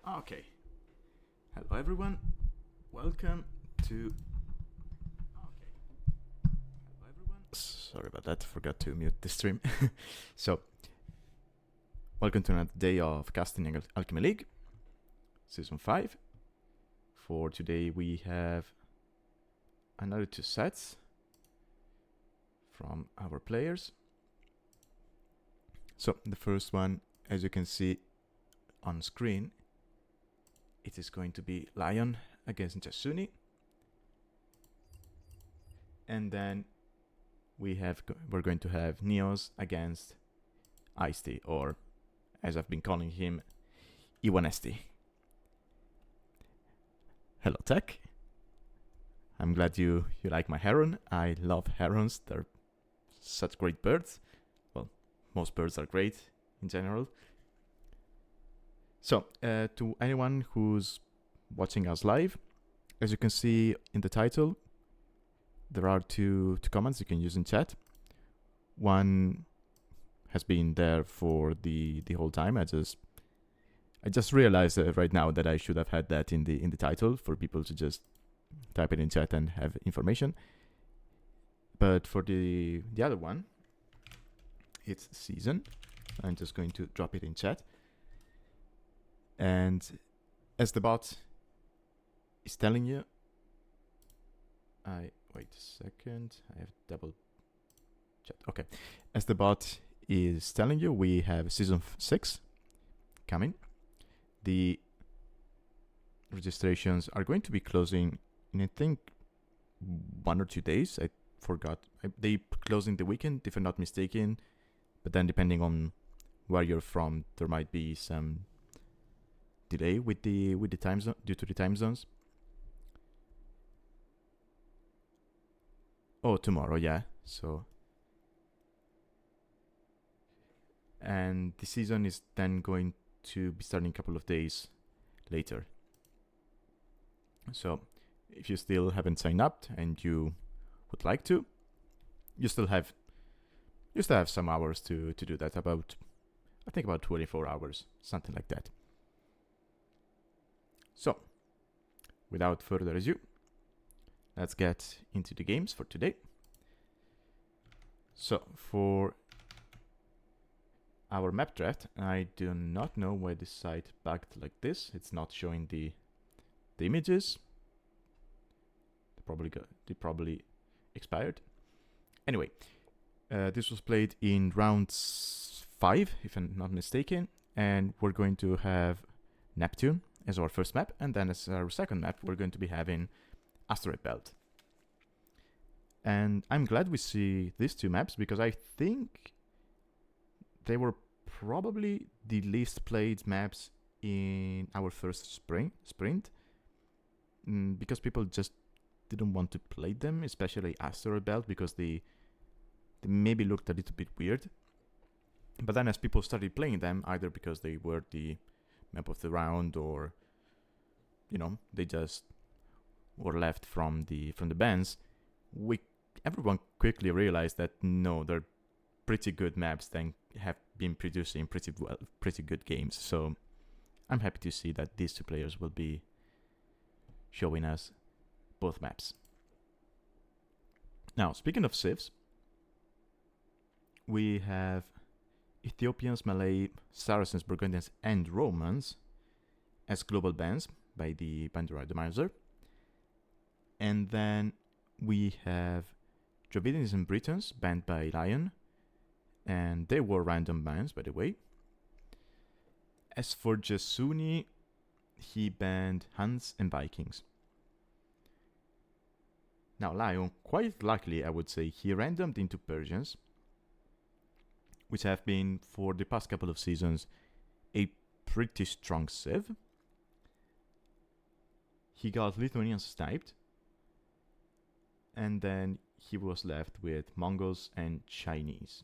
Okay. Hello everyone. Welcome to... Okay. Hello everyone. Sorry about that. Forgot to mute the stream. So, welcome to another day of casting Alchemy League, Season 5. For today we have another 2 sets from our players. So, the first one, as you can see on screen, it is going to be Lion against Jasuni. And then we're going to have NeozZ against e1sTea, or as I've been calling him, e1sTea. Hello Tech. I'm glad you like my heron. I love herons. They're such great birds. Well, most birds are great in general. So, to anyone who's watching us live, as you can see in the title, there are two comments you can use in chat. One has been there for the whole time. I just realized right now that I should have had that in the title for people to just type it in chat and have information. But for the other one, it's season. I'm just going to drop it in chat. And as the bot is telling you, wait a second, I have double chat. Okay, as the bot is telling you, we have season 6 coming. The registrations are going to be closing in, I think, 1 or 2 days. I forgot. They close in the weekend, if I'm not mistaken. But then, depending on where you're from, there might be some delay with the time zone due to the time zones. Oh, tomorrow, yeah. So, and the season is then going to be starting a couple of days later. So, if you still haven't signed up and you would like to, you still have some hours to do that. I think about 24 hours, something like that. So, without further ado, let's get into the games for today. So, for our map draft, I do not know why this site bugged like this. It's not showing the images. They probably expired. Anyway, this was played in round 5, if I'm not mistaken, and we're going to have Neptune as our first map, and then as our second map, we're going to be having Asteroid Belt. And I'm glad we see these 2 maps, because I think they were probably the least played maps in our first sprint, because people just didn't want to play them, especially Asteroid Belt, because they maybe looked a little bit weird. But then as people started playing them, either because they were the map of the round, or they just were left from the bans, everyone quickly realized that no, they're pretty good maps that have been producing pretty good games. So I'm happy to see that these 2 players will be showing us both maps. Now, speaking of civs, we have Ethiopians, Malay, Saracens, Burgundians, and Romans as global bans by the randomizer. And then we have Dravidians and Britons banned by Lion, and they were random bans, by the way. As for Jasuni, he banned Huns and Vikings. Now Lion, quite luckily I would say, he randomed into Persians, which have been for the past couple of seasons a pretty strong civ. He got Lithuanians sniped, and then he was left with Mongols and Chinese.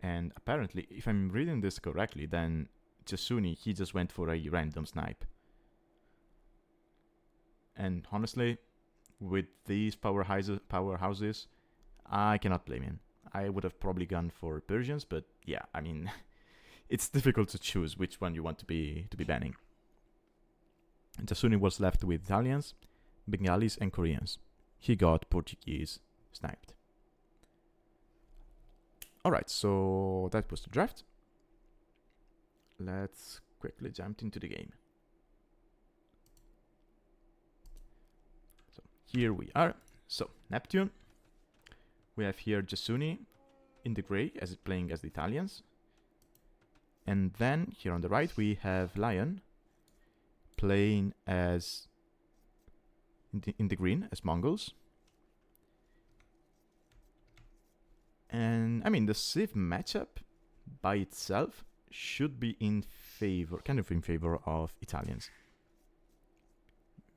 And apparently, if I'm reading this correctly, then Jasuni, he just went for a random snipe. And honestly, with these powerhouses, I cannot blame him. I would have probably gone for Persians, but yeah, I mean, it's difficult to choose which one you want to be banning. Jasuni was left with Italians, Bengalis, and Koreans. He got Portuguese sniped. Alright, so that was the draft. Let's quickly jump into the game. So here we are. So Neptune. We have here Jasuni in the gray as playing as the Italians. And then here on the right we have Lion playing as in the green as Mongols. And I mean the Civ matchup by itself should be in favor, kind of in favor of Italians.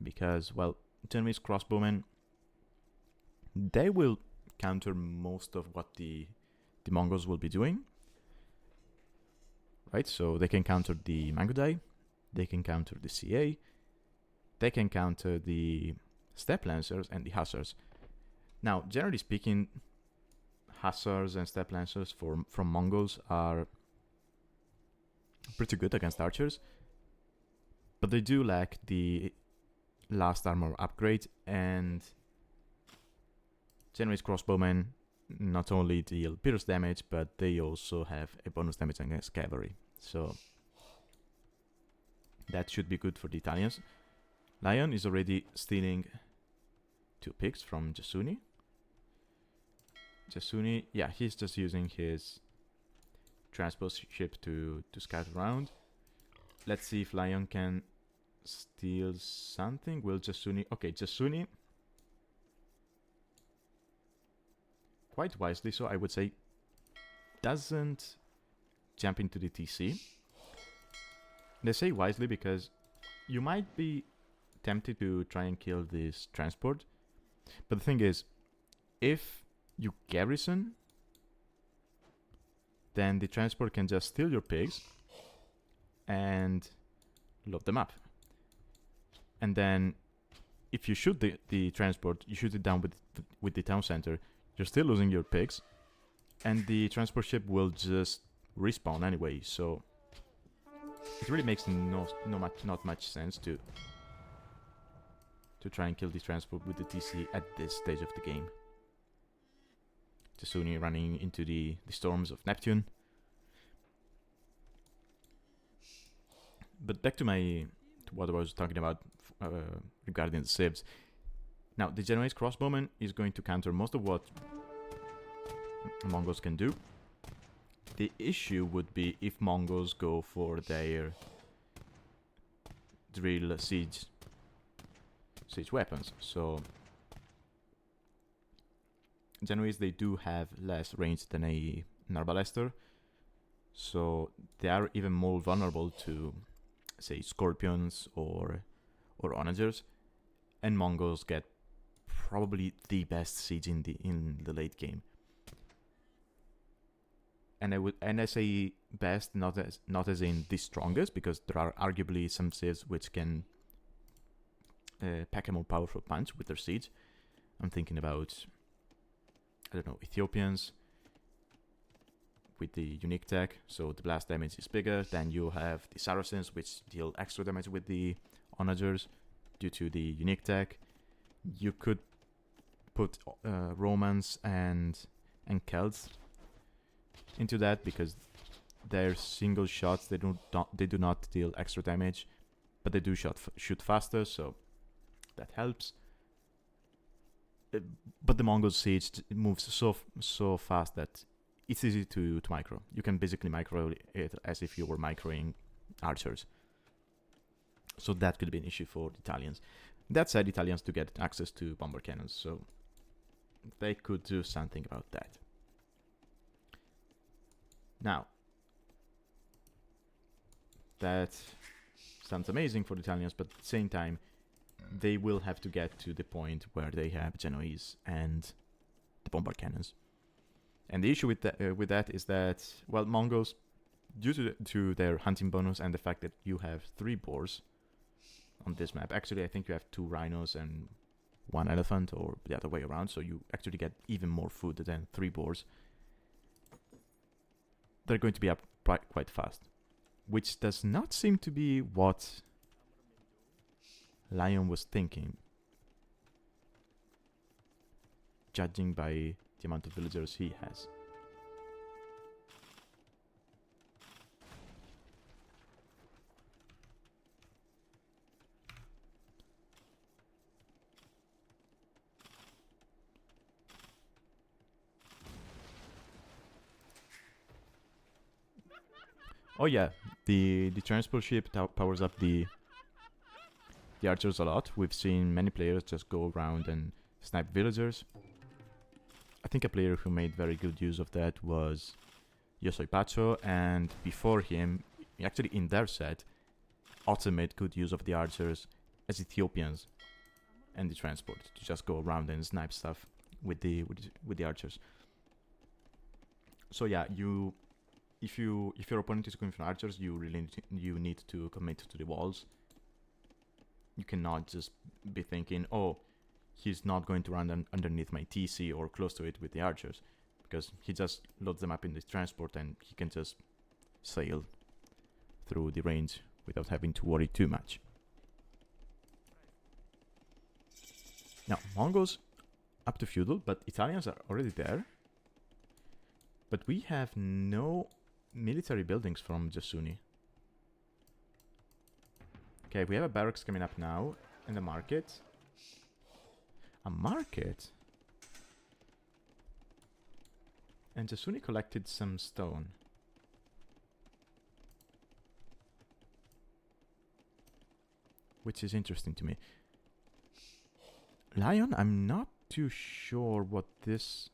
Because, well, Genoese crossbowmen, they will counter most of what the Mongols will be doing. Right, so they can counter the Mangudai, they can counter the CA, they can counter the Steppe Lancers and the Hussars. Now, generally speaking, Hussars and Steppe Lancers from Mongols are pretty good against archers, but they do lack the last armor upgrade, and Genoese crossbowmen not only deal pierce damage, but they also have a bonus damage against cavalry, so that should be good for the Italians. Lion is already stealing 2 pigs from Jasuni. Jasuni, yeah, he's just using his transport ship to scout around. Let's see if Lion can steal something. Will Jasuni... Okay, Jasuni, quite wisely so, I would say, doesn't jump into the TC. They say wisely because you might be tempted to try and kill this transport. But the thing is, if you garrison, then the transport can just steal your pigs and load them up. And then if you shoot the transport, you shoot it down with the town center, you're still losing your pigs, and the transport ship will just respawn anyway, so it really makes not much sense to try and kill the transport with the TC at this stage of the game. Jasuni running into the storms of Neptune. But back to what I was talking about regarding the civs. Now, the Genoese crossbowman is going to counter most of what Mongols can do. The issue would be if Mongols go for their drill siege weapons. So Genoese, they do have less range than an Arbalester, so they are even more vulnerable to, say, Scorpions or Onagers, and Mongols get probably the best siege in the late game. And I say best not as in the strongest, because there are arguably some civs which can pack a more powerful punch with their siege. I'm thinking about, I don't know, Ethiopians with the unique tech, so the blast damage is bigger. Then you have the Saracens, which deal extra damage with the Onagers due to the unique tech. You could put Romans and Celts into that, because they're single shots. They do not deal extra damage, but they do shoot faster, so that helps. But the Mongol siege moves so fast that it's easy to micro. You can basically micro it as if you were microing archers. So that could be an issue for the Italians. That said, Italians do get access to bomber cannons, so they could do something about that. Now, that sounds amazing for the Italians, but at the same time, they will have to get to the point where they have Genoese and the bomber cannons. And the issue with that is that, well, Mongols, due to their hunting bonus and the fact that you have 3 boars on this map, actually I think you have 2 rhinos and 1 elephant, or the other way around, so you actually get even more food than 3 boars. They're going to be quite fast. Which does not seem to be what Lion was thinking, judging by the amount of villagers he has. Oh yeah, the transport ship powers up the archers a lot. We've seen many players just go around and snipe villagers. I think a player who made very good use of that was Pacho, and before him, actually in their set, Otto made good use of the archers as Ethiopians and the transport to just go around and snipe stuff with the archers. So yeah, if your opponent is going for archers, you really need to commit to the walls. You cannot just be thinking, oh, he's not going to run underneath my TC or close to it with the archers, because he just loads them up in the transport and he can just sail through the range without having to worry too much. Now, Mongols up to feudal, but Italians are already there. But we have no military buildings from Jasuni. Okay, we have a barracks coming up now, and a market. A market? And Jasuni collected some stone. Which is interesting to me. Lion, I'm not too sure what this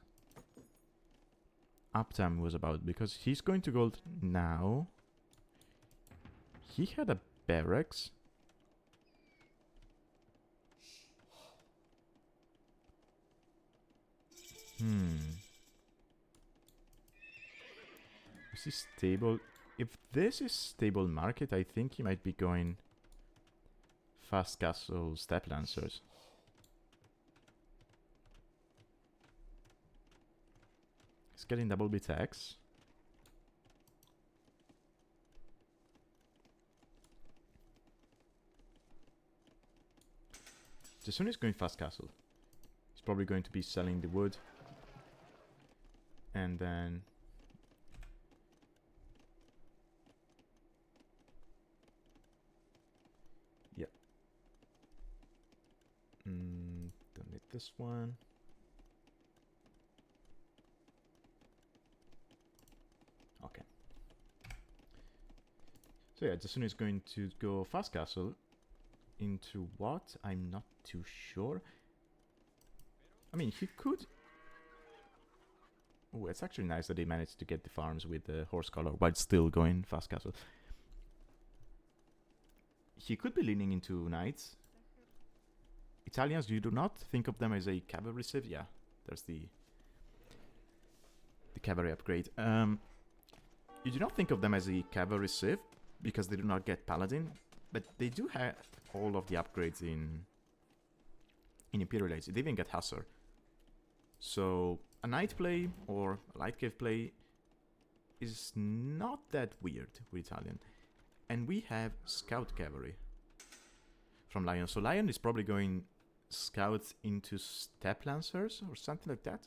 uptime was about, because he's going to gold now. He had a barracks. Is this stable? If this is stable market, I think he might be going fast castle step lancers. He's getting double bit X. Jasuni is going fast castle. He's probably going to be selling the wood. And then yeah. Don't need this one. Okay. So yeah, Jasuni is going to go fast castle into what? I'm not too sure. I mean, he could. Oh, it's actually nice that they managed to get the farms with the horse collar while still going fast castle. He could be leaning into knights. Italians, you do not think of them as a cavalry civ. Yeah, there's the cavalry upgrade. You do not think of them as a cavalry civ because they do not get paladin, but they do have all of the upgrades in Imperial Age. They even get Hussar. So a knight play or a light cave play is not that weird with Italian. And we have scout cavalry from Lion. So Lion is probably going scouts into step lancers or something like that.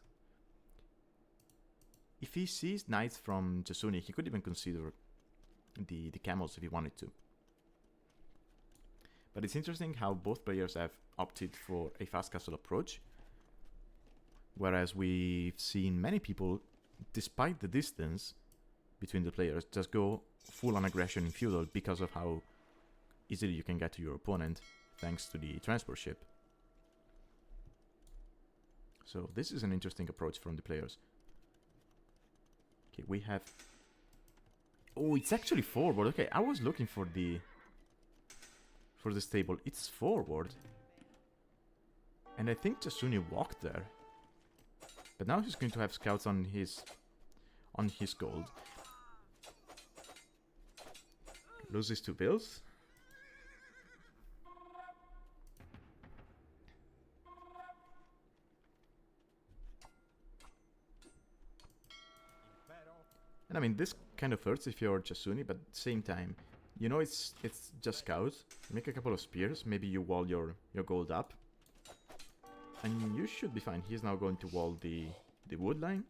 If he sees knights from Jasuni, he could even consider the camels if he wanted to. But it's interesting how both players have opted for a fast castle approach. Whereas we've seen many people, despite the distance between the players, just go full on aggression in feudal because of how easily you can get to your opponent thanks to the transport ship. So this is an interesting approach from the players. Okay, we have... Oh, it's actually forward. Okay, I was looking for the stable. It's forward. And I think Jasuni walked there. But now he's going to have scouts on his gold. Loses 2 bills. And I mean, this kind of hurts if you're Jasuni, but at the same time, you know it's just scouts. Make a couple of spears, maybe you wall your gold up. And you should be fine. He's now going to wall the wood line.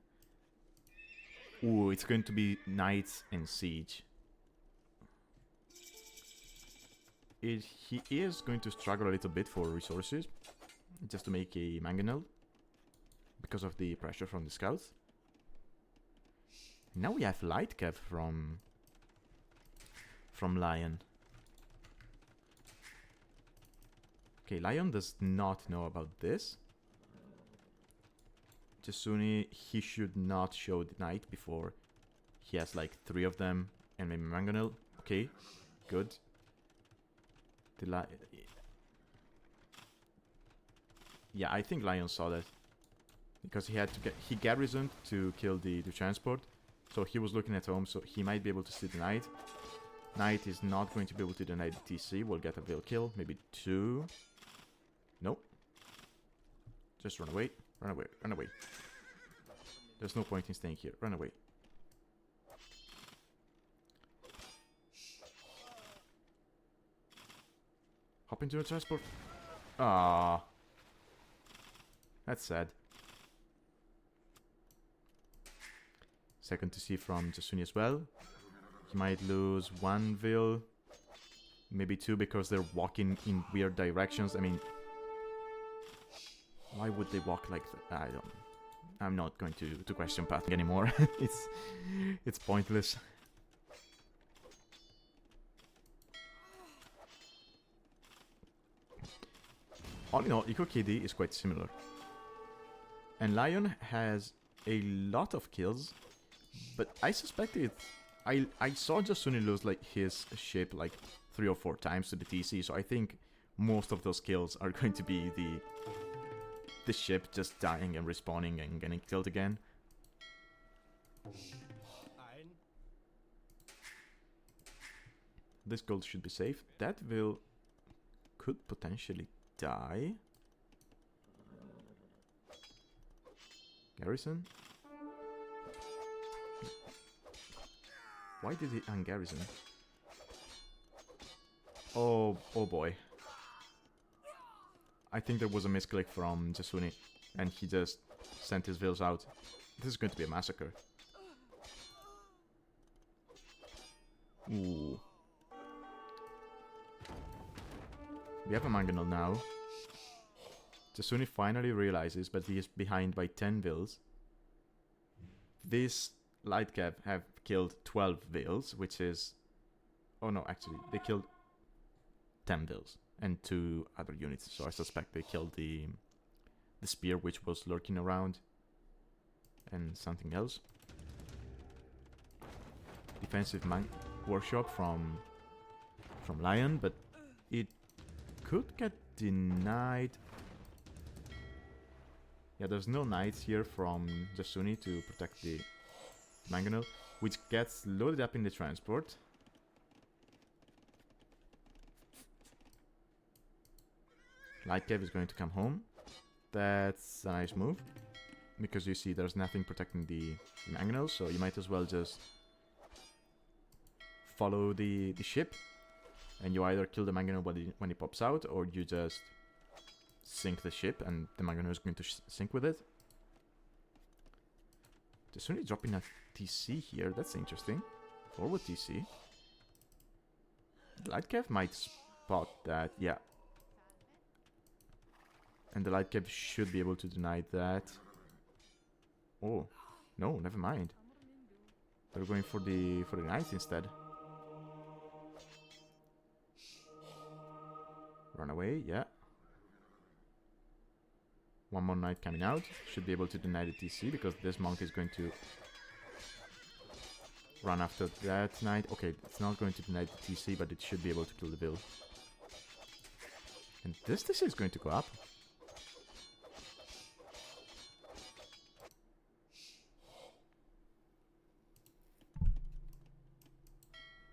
Ooh, it's going to be knights and siege. He is going to struggle a little bit for resources, just to make a mangonel, because of the pressure from the scouts. Now we have light cap from Lion. Okay, Lion does not know about this. Jasuni, he should not show the knight before he has like 3 of them and maybe mangonel. Okay, good. Yeah, I think Lion saw that. Because he had to he garrisoned to kill the transport. So he was looking at home, so he might be able to see the knight. Knight is not going to be able to deny the TC. We'll get a veil kill, maybe 2. Nope. Just run away. Run away. Run away. There's no point in staying here. Run away. Hop into a transport. Ah, that's sad. Second to see from Jasuni as well. He might lose 1 veil, maybe 2 because they're walking in weird directions. I mean, why would they walk like that? I'm not going to question pathing anymore. it's pointless. All in all, Eco KD is quite similar. And Lion has a lot of kills, but I suspect I saw Jasuni lose like his ship like 3 or 4 times to the TC, so I think most of those kills are going to be the ship just dying and respawning and getting killed again. This gold should be safe. That will could potentially die. Garrison? Why did he ungarrison? Oh boy. I think there was a misclick from Jasuni, and he just sent his veils out. This is going to be a massacre. Ooh. We have a mangonel now. Jasuni finally realizes, but he is behind by 10 veils. This light cap have killed 12 veils, which is... Oh no, actually, they killed 10 veils and 2 other units. So I suspect they killed the spear, which was lurking around, and something else. Defensive workshop from Lion, but it could get denied. Yeah, there's no knights here from Jasuni to protect the mangonel, which gets loaded up in the transport. Light Cave is going to come home. That's a nice move, because you see there's nothing protecting the mangonel, so you might as well just follow the ship, and you either kill the mangonel when it pops out, or you just sink the ship and the mangonel is going to sink with it. Jasuni dropping a TC here, that's interesting. Forward TC. The light cav might spot that, yeah. And the light cav should be able to deny that. Oh, no, never mind. They're going for the knight instead. Run away, yeah. One more knight coming out. Should be able to deny the TC, because this monk is going to run after that knight. Okay, it's not going to deny the TC, but it should be able to kill the bill. And this TC is going to go up.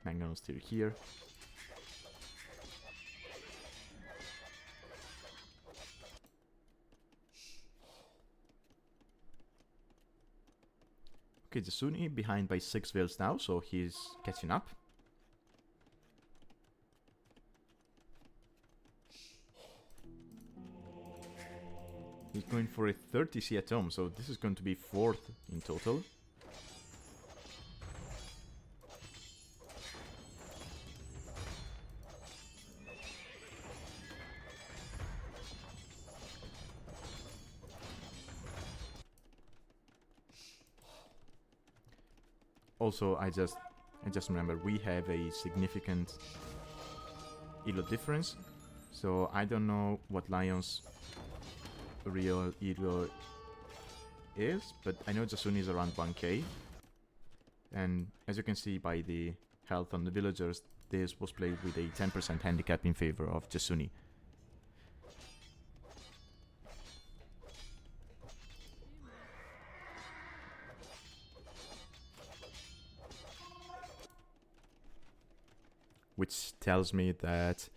Mangonel still here. Okay, Jasuni behind by 6 vills now, so he's catching up. He's going for a 30C at home, so this is going to be 4th in total. Also, I just remember we have a significant elo difference, so I don't know what Lion's real elo is, but I know Jasuni is around 1k, and as you can see by the health on the villagers, this was played with a 10% handicap in favor of Jasuni. Which tells me that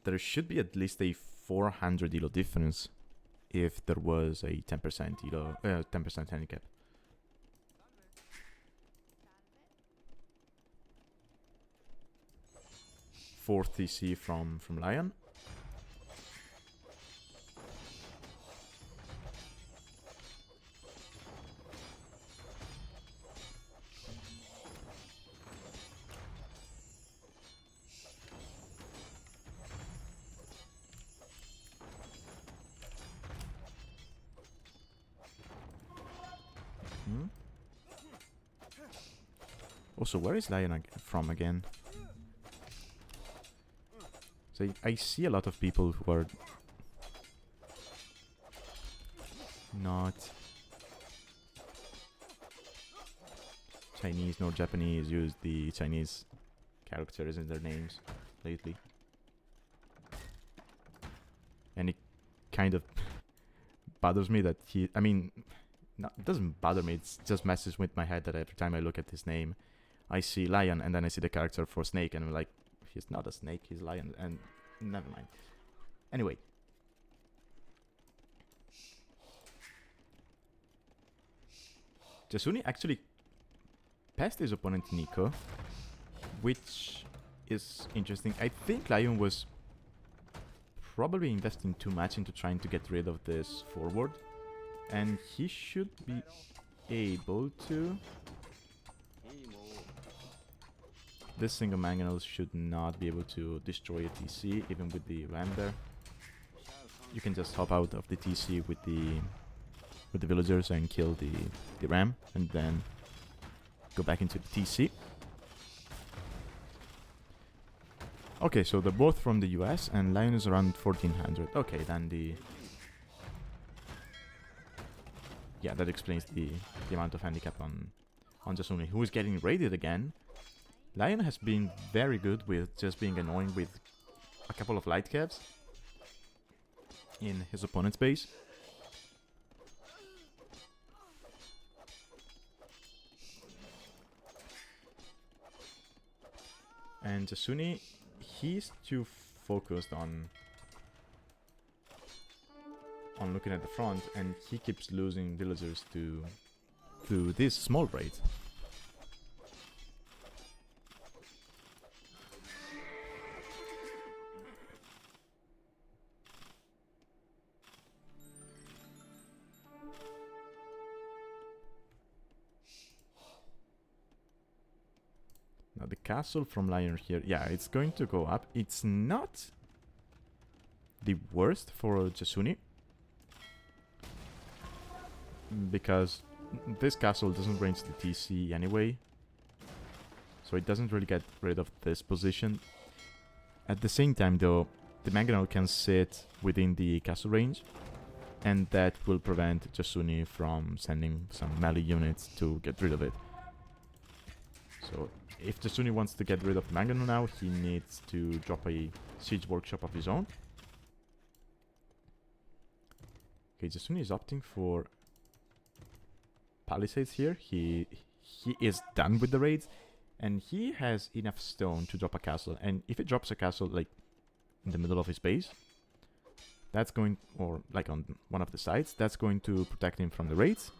there should be at least a 400 elo difference if there was a 10% elo, 10% handicap. Fourth TC from Lion. Also, where is Lion from again? So I see a lot of people who are not Chinese nor Japanese use the Chinese characters in their names lately. And it kind of bothers me that he... I mean, no, it doesn't bother me, it just messes with my head that every time I look at his name, I see Lion and then I see the character for Snake and I'm like, he's not a snake, he's Lion, and never mind. Anyway. Jasuni actually passed his opponent Nico, which is interesting. I think Lion was probably investing too much into trying to get rid of this forward, and he should be able to. This single mangonel should not be able to destroy a TC, even with the ram there. You can just hop out of the TC with the villagers and kill the ram, and then go back into the TC. Okay, so they're both from the US, and Lion is around 1400. Okay, then the... Yeah, that explains the amount of handicap on Jasuni, who is getting raided again. Lion has been very good with just being annoying with a couple of light caps in his opponent's base. And Jasuni, he's too focused on looking at the front, and he keeps losing villagers to this small raid. Now the castle from Lion here, yeah, it's going to go up. It's not the worst for Jasuni, because this castle doesn't range the TC anyway, so it doesn't really get rid of this position. At the same time though, the mangonel can sit within the castle range, and that will prevent Jasuni from sending some melee units to get rid of it. So if Jasuni wants to get rid of the mangonel now, he needs to drop a siege workshop of his own. Okay, Jasuni is opting for palisades here. He is done with the raids, and he has enough stone to drop a castle. And if he drops a castle like in the middle of his base, that's going, or like on one of the sides, that's going to protect him from the raids.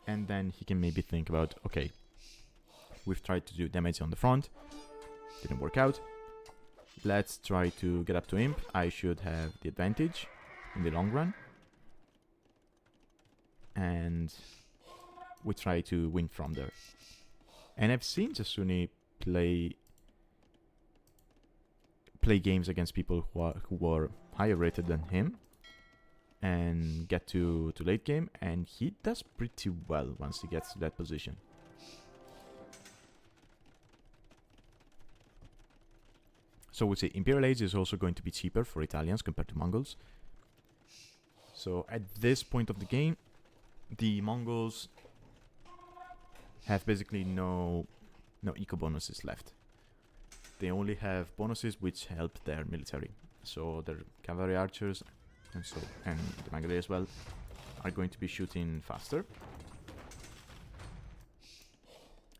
And then he can maybe think about, okay, we've tried to do damage on the front, didn't work out. Let's try to get up to Imp. I should have the advantage in the long run. And we try to win from there. And I've seen Jasuni play games against people who were higher rated than him and get to late game, and he does pretty well once he gets to that position. So we say Imperial Age is also going to be cheaper for Italians compared to Mongols. So at this point of the game, the Mongols have basically no eco bonuses left. They only have bonuses which help their military. So their cavalry archers and the Mangudai as well are going to be shooting faster.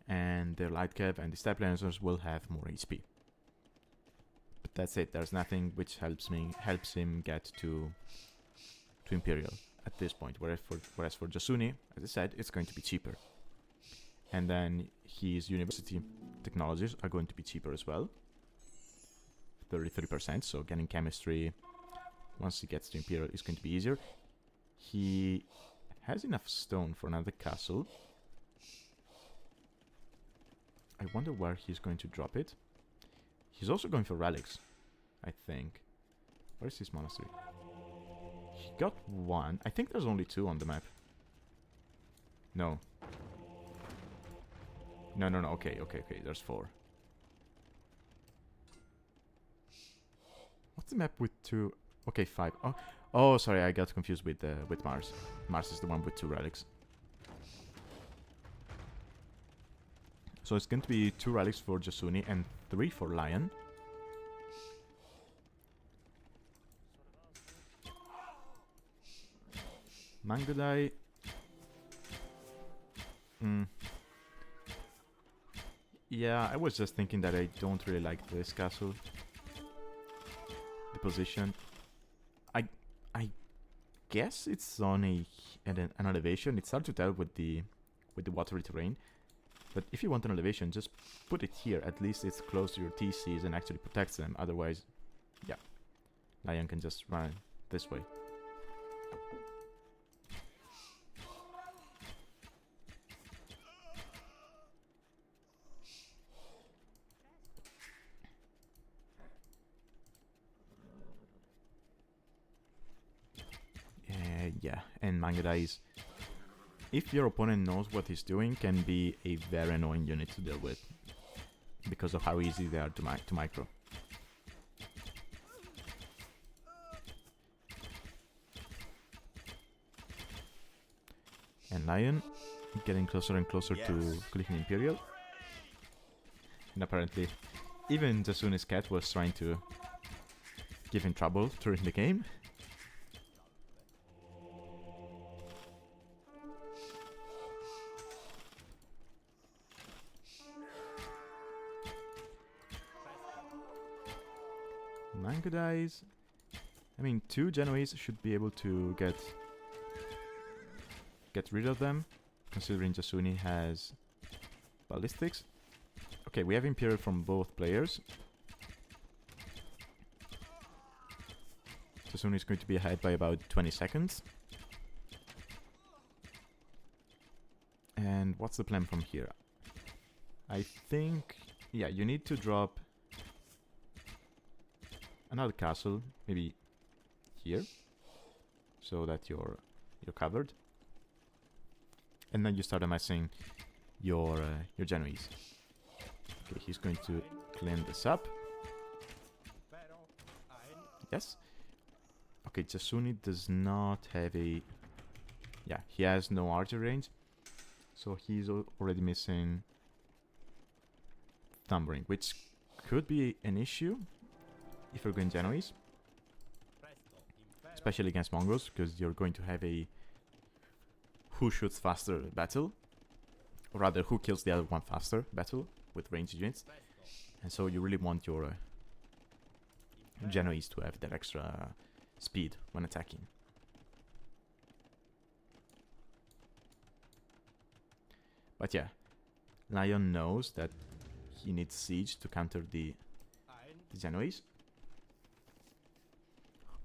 And their light cav and the steppe lancers will have more HP. But that's it. There's nothing which helps him get to Imperial at this point. Whereas for Jasuni, as I said, it's going to be cheaper. And then his university technologies are going to be cheaper as well. 33%, so getting chemistry once he gets to Imperial is going to be easier. He has enough stone for another castle. I wonder where he's going to drop it. He's also going for relics, I think. Where's his monastery? He got one. I think there's only 2 on the map. No. No. Okay. There's 4. What's the map with 2? Okay, 5. Oh, sorry, I got confused with Mars. Mars is the one with 2 relics. So it's going to be 2 relics for Jasuni and 3 for Lion. Mangudai. Yeah, I was just thinking that I don't really like this castle. The position. I guess it's on an elevation. It's hard to tell with the watery terrain. But if you want an elevation, just put it here. At least it's close to your TCs and actually protects them. Otherwise, yeah, Lion can just run this way. Yeah, and Mangudai is, if your opponent knows what he's doing, can be a very annoying unit to deal with because of how easy they are to micro. And Lion getting closer and closer to clicking Imperial. And apparently, even Jasuni's cat was trying to give him trouble during the game. Mangudais. I mean, 2 Genoese should be able to get rid of them, considering Jasuni has ballistics. Okay, we have Imperial from both players. Jasuni is going to be ahead by about 20 seconds. And what's the plan from here? I think, yeah, you need to drop another castle, maybe here, so that you're covered, and then you start amassing your Genoese. Okay, he's going to clean this up. Yes. Okay, Jasuni does not have a. Yeah, he has no archer range, so he's already missing Thumbering, which could be an issue if you're going Genoese, especially against Mongols, because you're going to have a who shoots faster battle, or rather who kills the other one faster battle with ranged units, and so you really want your Genoese to have that extra speed when attacking. But yeah, Lion knows that he needs Siege to counter the Genoese.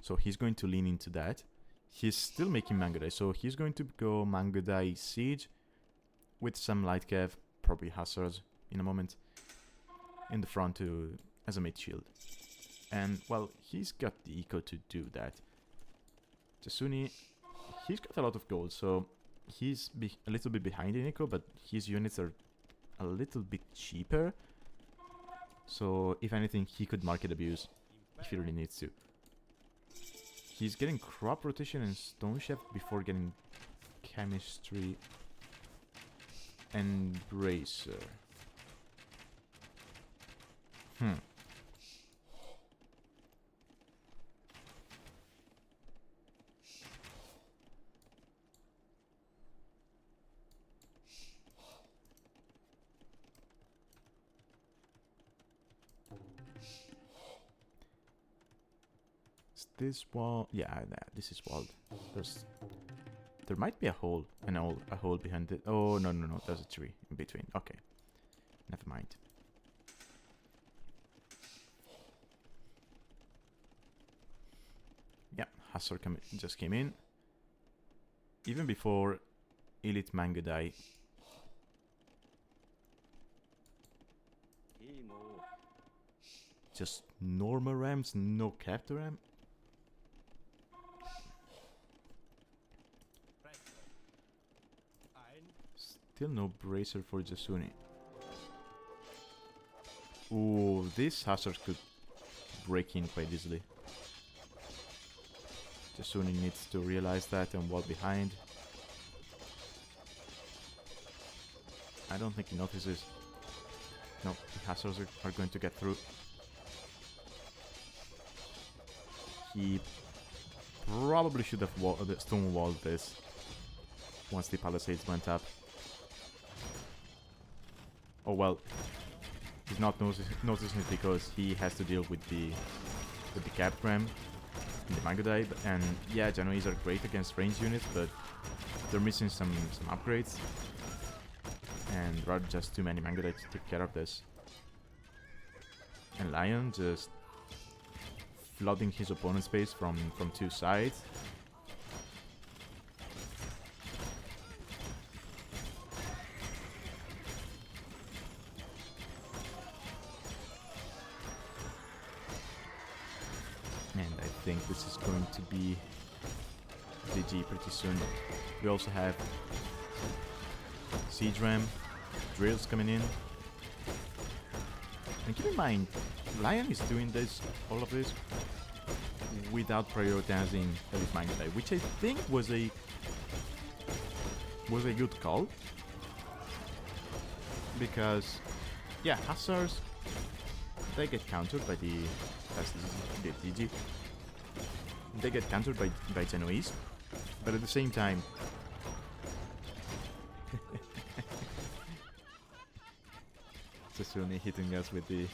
So he's going to lean into that. He's still making Mangodai, so he's going to go Mangodai Siege with some light cav, probably Hussars in a moment, in the front to as a mid shield. And well, he's got the eco to do that. Jasuni, he's got a lot of gold, so he's a little bit behind in eco, but his units are a little bit cheaper. So if anything, he could market abuse if he really needs to. He's getting crop rotation and stone chef before getting chemistry and bracer. Is this wall? Yeah, nah, this is walled. There might be a hole, a hole behind it. Oh no, there's a tree in between. Okay, never mind. Yeah, Hussar just came in. Even before Elite Mangodai. Just normal rams, no captor ram. Still no bracer for Jasuni. Ooh, this Hussars could break in quite easily. Jasuni needs to realize that and wall behind. I don't think he notices. No, the Hussars are going to get through. He probably should have stone walled this once the palisades went up. Oh well, he's not noticing it because he has to deal with the cap ram and the Mangodai. And yeah, Genoese are great against range units, but they're missing some upgrades. And rather just too many Mangodai to take care of this. And Lion just flooding his opponent's base from two sides. And I think this is going to be GG pretty soon. We also have Siege Ram, drills coming in. And keep in mind, Lion is doing all of this without prioritizing Elite Mangodai, which I think was a good call. Because yeah, Hussars, they get countered by the DG. They get countered by Genoese, but at the same time Jasuni hitting us with the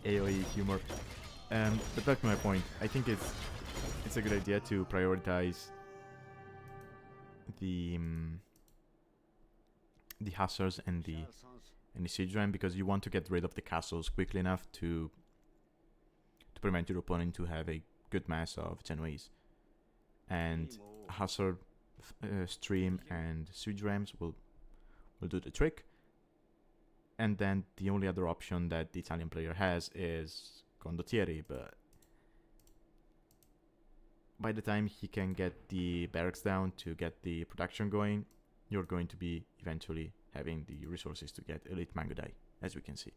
AOE humor. But back to my point, I think it's a good idea to prioritize the Hussars and the Siege Ram, because you want to get rid of the castles quickly enough to prevent your opponent to have a good mass of Genoese. And Hussar stream and Siege Rams will do the trick. And then the only other option that the Italian player has is Condottieri, but by the time he can get the barracks down to get the production going, you're going to be eventually having the resources to get Elite Mangodai, as we can see.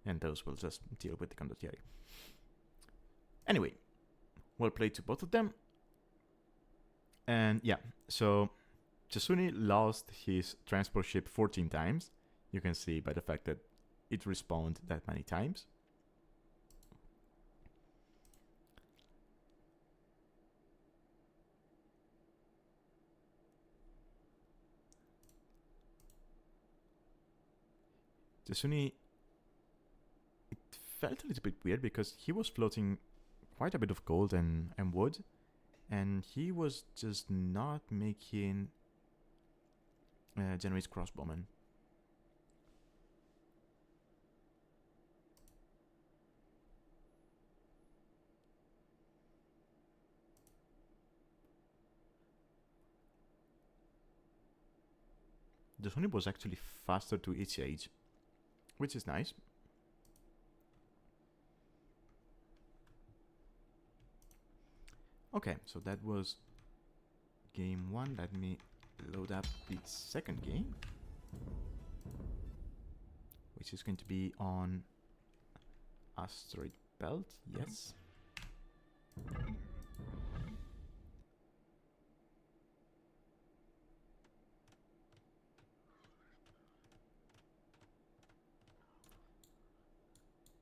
And those will just deal with the Condottieri. Anyway, well played to both of them. And yeah, so Jasuni lost his transport ship 14 times. You can see by the fact that it respawned that many times. Jasuni, it felt a little bit weird because he was floating quite a bit of gold and wood, and he was just not making generates crossbowmen. Jasuni was actually faster to each age, which is nice. Okay, so that was game 1. Let me load up the second game, which is going to be on Asteroid Belt. Yes.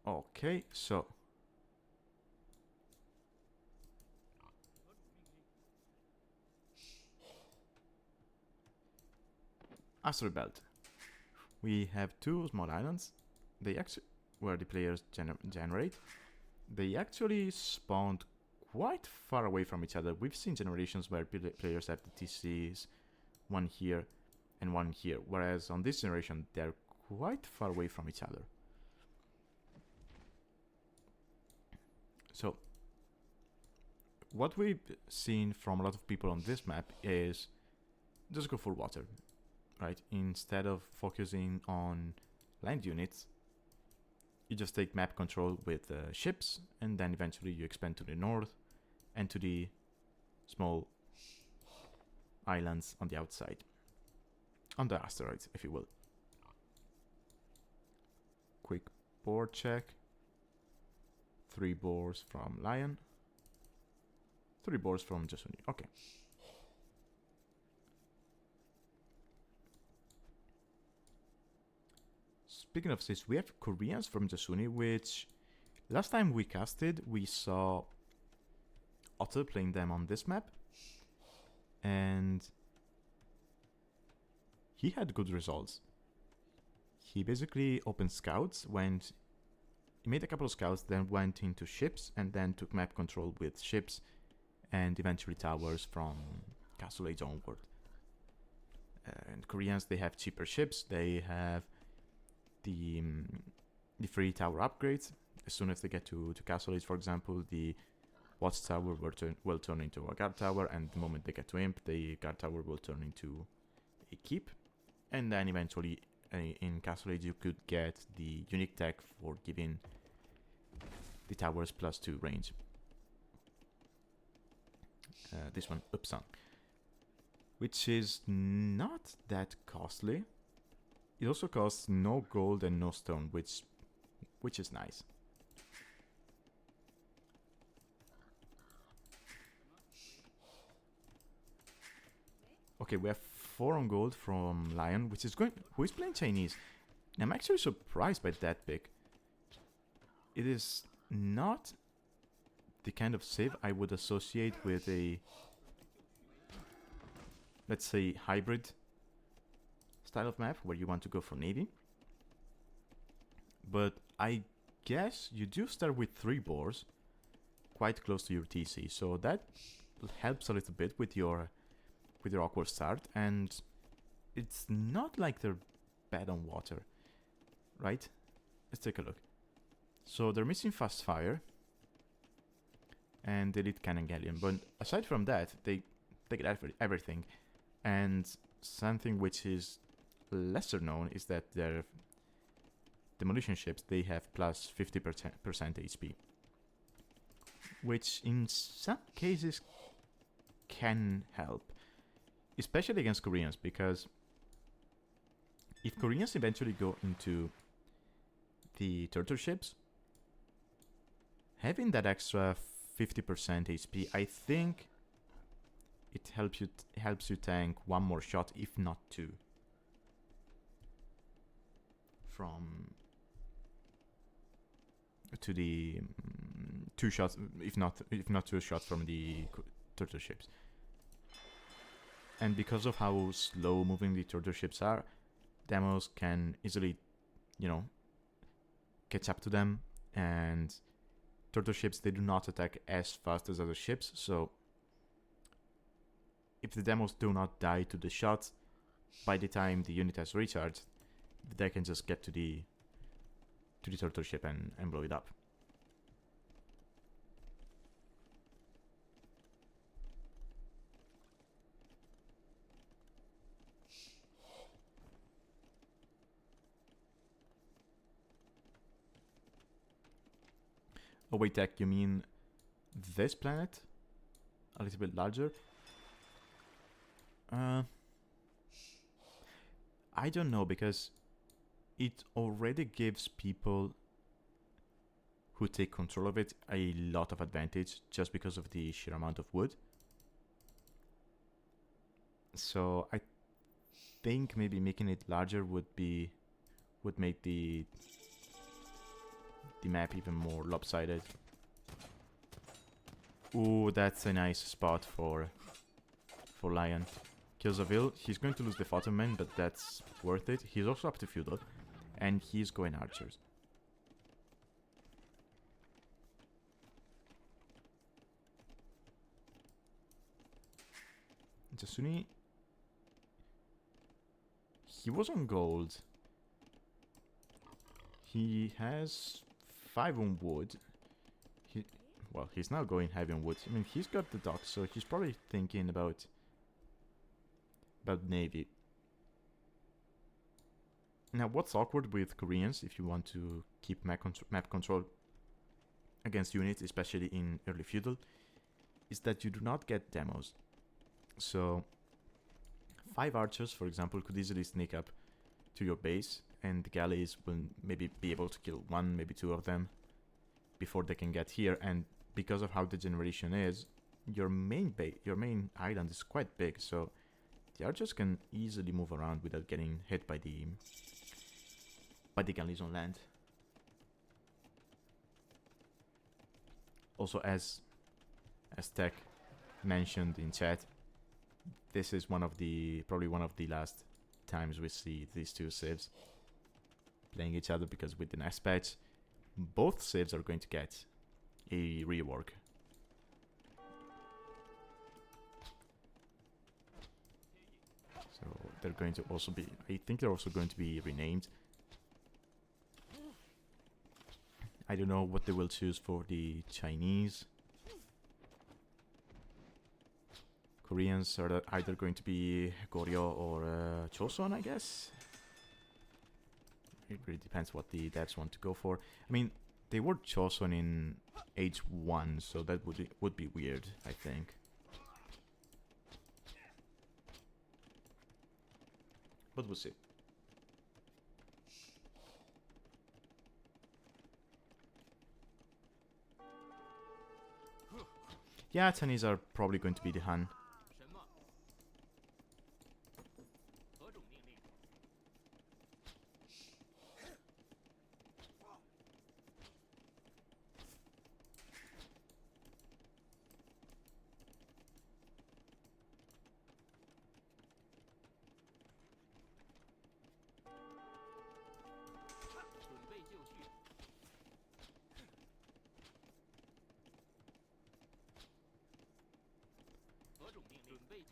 Okay, so Asteroid Belt. We have 2 small islands. They actually, where the players generate. They actually spawned quite far away from each other. We've seen generations where players have the TCs, one here and one here, whereas on this generation they're quite far away from each other. So what we've seen from a lot of people on this map is just go for water, right? Instead of focusing on land units, you just take map control with ships, and then eventually you expand to the north and to the small islands on the outside, on the asteroids, if you will. Quick board check. 3 boars from Lion. 3 boars from Jasuni. Okay. Speaking of this, we have Koreans from Jasuni, which last time we casted, we saw Otter playing them on this map. And he had good results. He basically opened scouts, he made a couple of scouts, then went into ships, and then took map control with ships, and eventually towers from Castle Age onward. And Koreans, they have cheaper ships, they have the free tower upgrades. As soon as they get to Castle Age, for example, the Watchtower will turn into a guard tower, and the moment they get to Imp, the guard tower will turn into a keep. And then eventually in Castle Age you could get the unique tech for giving the towers +2 range. This one, Upsang, which is not that costly. It also costs no gold and no stone, which is nice. Okay, we have 4 on gold from Lion, who is playing Chinese. And I'm actually surprised by that pick. It is not the kind of save I would associate with a, let's say, hybrid style of map where you want to go for Navy. But I guess you do start with 3 boars quite close to your TC, so that helps a little bit with your awkward start, and it's not like they're bad on water, right? Let's take a look. So they're missing fast fire and elite cannon galleon, but aside from that, they get everything. And something which is lesser known is that their demolition ships, they have plus 50% HP, which in some cases can help, especially against Koreans, because if Koreans eventually go into the turtle ships, having that extra 50% HP, I think it helps you tank 1 more shot, if not 2, from to the 2 shots, if not 2 shots from the turtle ships. And because of how slow moving the turtle ships are, demos can easily, catch up to them, and turtle ships, they do not attack as fast as other ships, so if the demos do not die to the shots, by the time the unit has recharged, they can just get to the turtle ship and blow it up. Oh wait, Tech, you mean this planet? A little bit larger? I don't know, because it already gives people who take control of it a lot of advantage just because of the sheer amount of wood. So I think maybe making it larger would make the map even more lopsided. Ooh, that's a nice spot for Lion. Kills a Vil. He's going to lose the Photoman, but that's worth it. He's also up to Feudal, and he's going Archers. Jasuni, he was on gold. He has 5 on wood. Well, he's now going heavy on wood. I mean, he's got the docks, so he's probably thinking about navy. Now, what's awkward with Koreans, if you want to keep map control against units, especially in early feudal, is that you do not get demos. So 5 archers, for example, could easily sneak up to your base, and the galleys will maybe be able to kill 1, maybe 2 of them before they can get here. And because of how the generation is, your main island is quite big, so the archers can easily move around without getting hit by the galleys on land. Also, as Tech mentioned in chat, this is probably one of the last times we see these two civs playing each other, because with the next patch, both civs are going to get a rework. So they're going to also be, I think they're also going to be renamed. I don't know what they will choose for the Chinese. Koreans are either going to be Goryeo or Choson, I guess. It really depends what the devs want to go for. I mean, they were Choson in age 1, so that would be weird, I think. But we'll see. Yeah, Chinese are probably going to be the Han.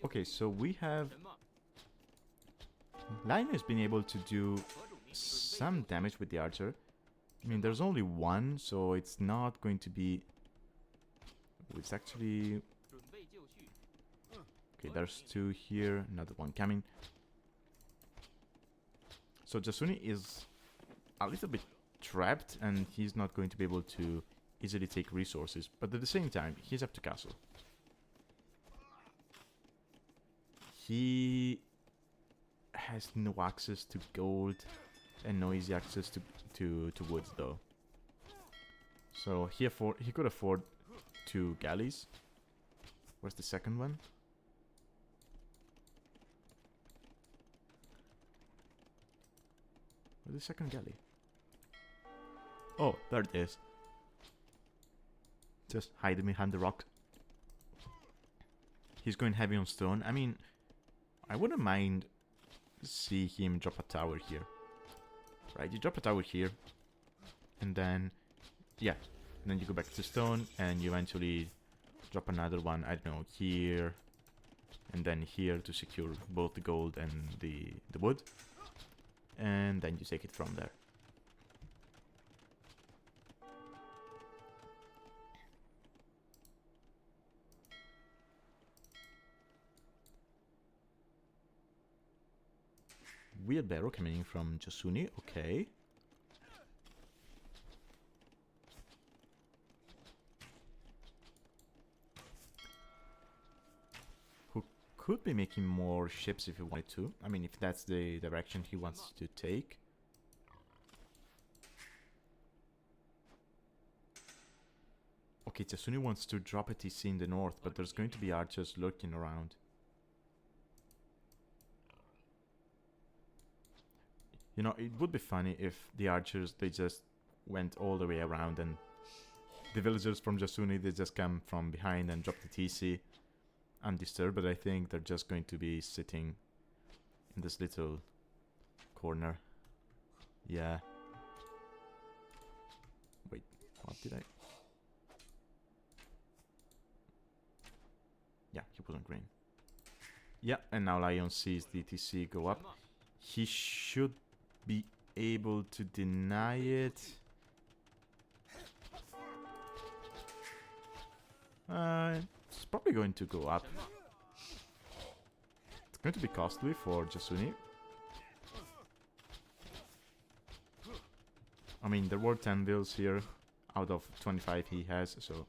Okay, so we have... Lion has been able to do some damage with the archer. I mean, there's only 1, so it's not going to be... It's actually... Okay, there's 2 here, another 1 coming. So Jasuni is a little bit trapped, and he's not going to be able to easily take resources. But at the same time, he's up to castle. He has no access to gold and no easy access to woods, though. So he could afford 2 galleys. Where's the second one? Where's the second galley? Oh, there it is. Just hiding behind the rock. He's going heavy on stone. I mean, I wouldn't mind see him drop a tower here. Right, you drop a tower here, and then, yeah, and then you go back to stone, and you eventually drop another one, I don't know, here, and then here to secure both the gold and the wood, and then you take it from there. Wheelbarrow coming in from Jasuni, okay. Who could be making more ships if he wanted to. I mean, if that's the direction he wants to take. Okay, Jasuni wants to drop a TC in the north, but there's going to be archers lurking around. You know, it would be funny if the archers, they just went all the way around and the villagers from Jasuni, they just come from behind and drop the TC undisturbed, but I think they're just going to be sitting in this little corner. Yeah. Wait, what did I... Yeah, he wasn't green. Yeah, and now Lion sees the TC go up. He should be able to deny it. It's probably going to go up. It's going to be costly for Jasuni. I mean, there were 10 bills here out of 25 he has, so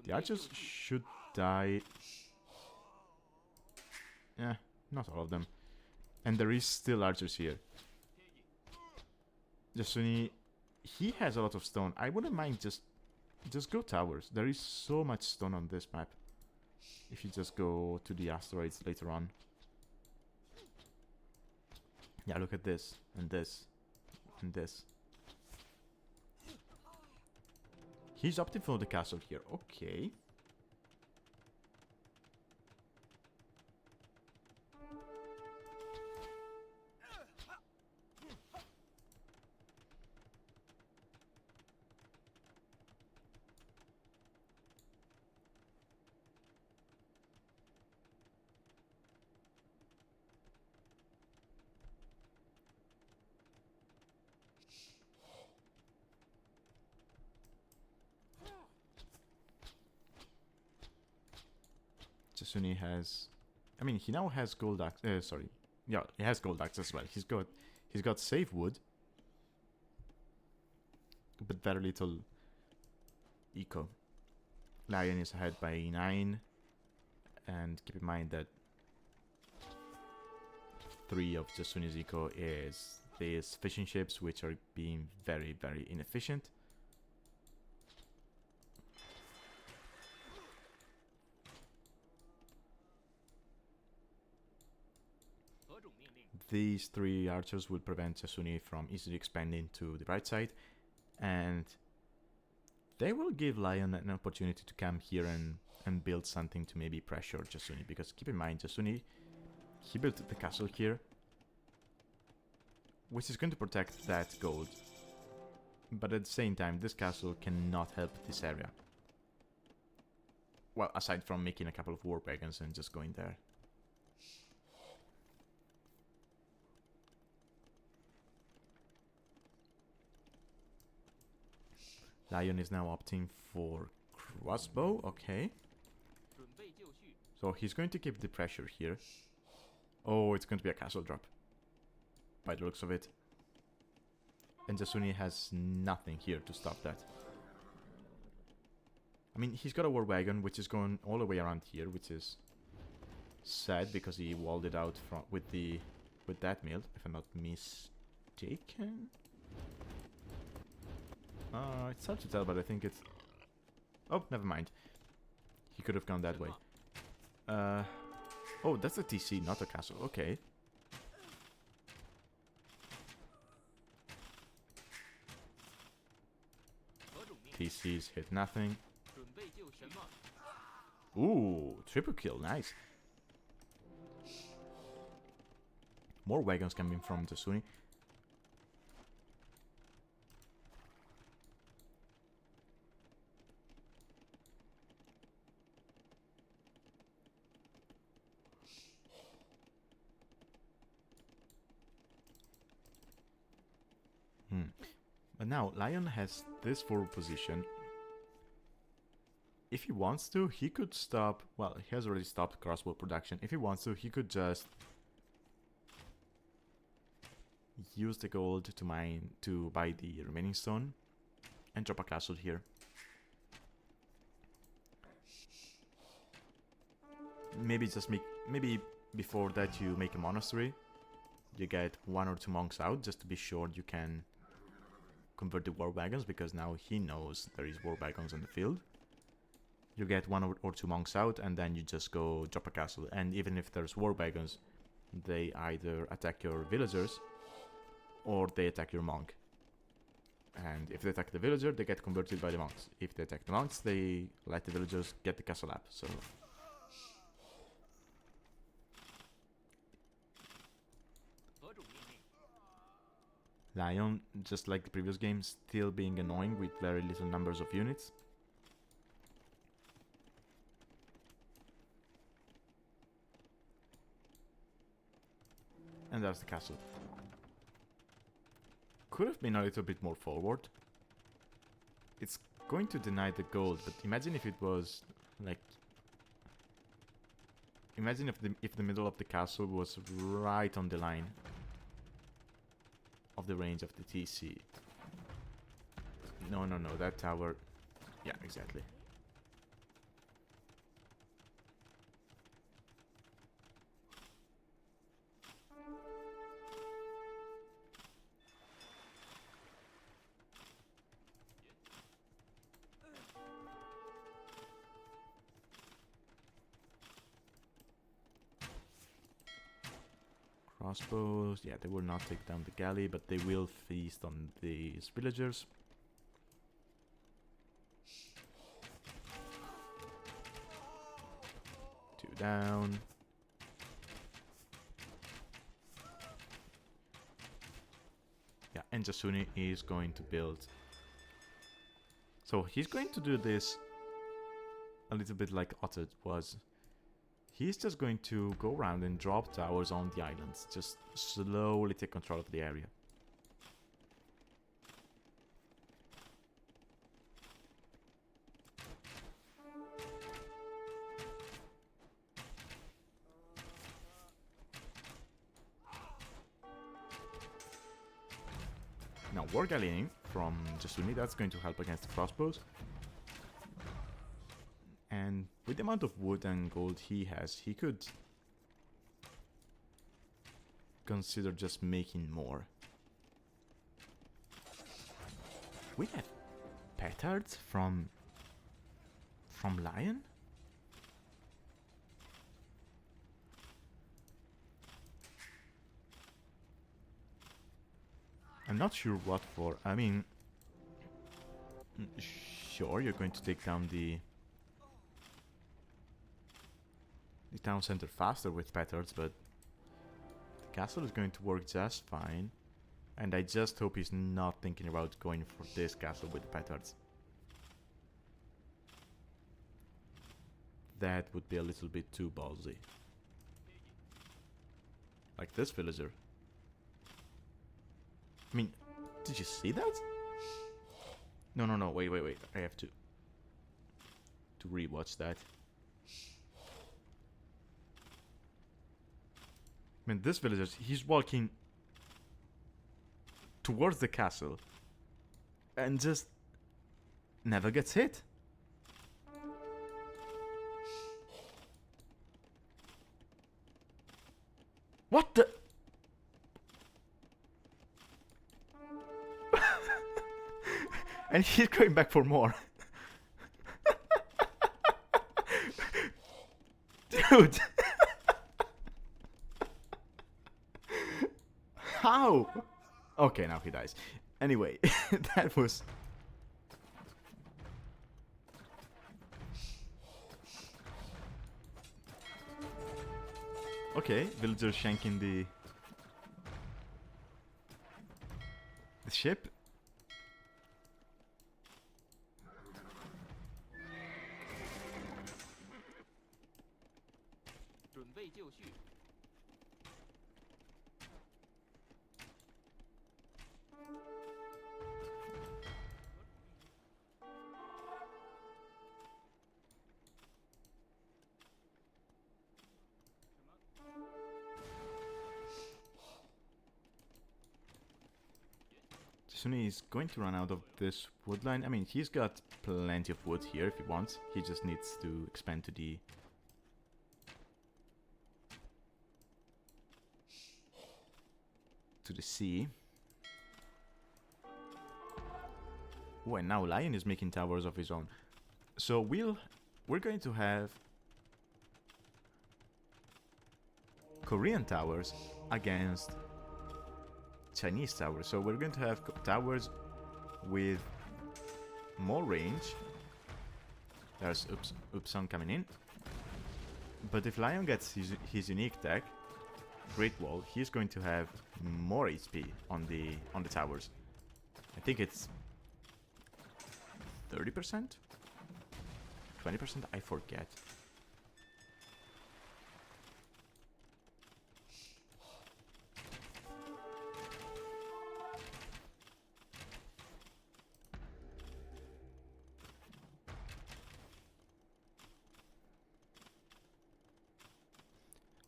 the archers should die. Yeah, not all of them. And there is still archers here. Jasuni, he has a lot of stone. I wouldn't mind just go towers. There is so much stone on this map. If you just go to the asteroids later on. Yeah, look at this, and this, and this. He's opting for the castle here. Okay. Jasuni has... I mean, he now has gold axe... sorry. Yeah, he has gold axe as well. He's got save wood. But very little eco. Lion is ahead by 9. And keep in mind that 3 of Jasuni's eco is these fishing ships, which are being very, very inefficient. These 3 archers will prevent Jasuni from easily expanding to the right side, and they will give Lion an opportunity to come here and build something to maybe pressure Jasuni, because keep in mind, Jasuni, he built the castle here, which is going to protect that gold, but at the same time, this castle cannot help this area. Well, aside from making a couple of war wagons and just going there. Lion is now opting for crossbow, okay. So he's going to keep the pressure here. Oh, it's going to be a castle drop. By the looks of it. And Jasuni has nothing here to stop that. I mean, he's got a war wagon, which is going all the way around here, which is sad because he walled it out from with that mill, if I'm not mistaken. It's hard to tell, but I think it's... Oh, never mind. He could have gone that way. Oh, that's a TC, not a castle. Okay. TCs hit nothing. Ooh, triple kill, nice. More wagons coming from Jasuni. And now Lion has this forward position. If he wants to, he could stop... Well, he has already stopped crossbow production. If he wants to, he could just use the gold to mine to buy the remaining stone and drop a castle here. Maybe just make... Maybe before that you make a monastery. You get 1 or 2 monks out just to be sure you can convert the war wagons, because now he knows there is war wagons on the field. You get 1 or 2 monks out, and then you just go drop a castle. And even if there's war wagons, they either attack your villagers or they attack your monk. And if they attack the villager, they get converted by the monks. If they attack the monks, they let the villagers get the castle up. So Lion, just like the previous game, still being annoying with very little numbers of units. And there's the castle. Could have been a little bit more forward. It's going to deny the gold, but imagine if it was like... Imagine if the middle of the castle was right on the line of the range of the TC. No, that tower... Yeah, exactly. Crossbows, yeah, they will not take down the galley, but they will feast on these villagers. Two down. Yeah, and Jasuni is going to build. So he's going to do this a little bit like Otter was. He's just going to go around and drop towers on the islands. Just slowly take control of the area. Now, War Galleoning from Jasuni, that's going to help against the crossbows. And with the amount of wood and gold he has, he could consider just making more. We have petards from Lion? I'm not sure what for. I mean, sure, you're going to take down the town center faster with petards, but the castle is going to work just fine. And I just hope he's not thinking about going for this castle with the petards. That would be a little bit too ballsy. Like this villager. I mean, did you see that? No, wait. I have to rewatch that. I mean, this villager, he's walking towards the castle and just never gets hit. What the? And he's going back for more. Dude. How? Okay, now he dies. Anyway, that was... Okay, villager shanking the ship. Jasuni is going to run out of this wood line. I mean, he's got plenty of wood here if he wants. He just needs to expand to the... sea. Oh, and now Lion is making towers of his own. So we're going to have Korean towers against Chinese towers. So we're going to have towers with more range. There's Upsong coming in. But if Lion gets his unique tech, Great Wall, he's going to have more HP on the towers. I think it's 30%? 20%? I forget.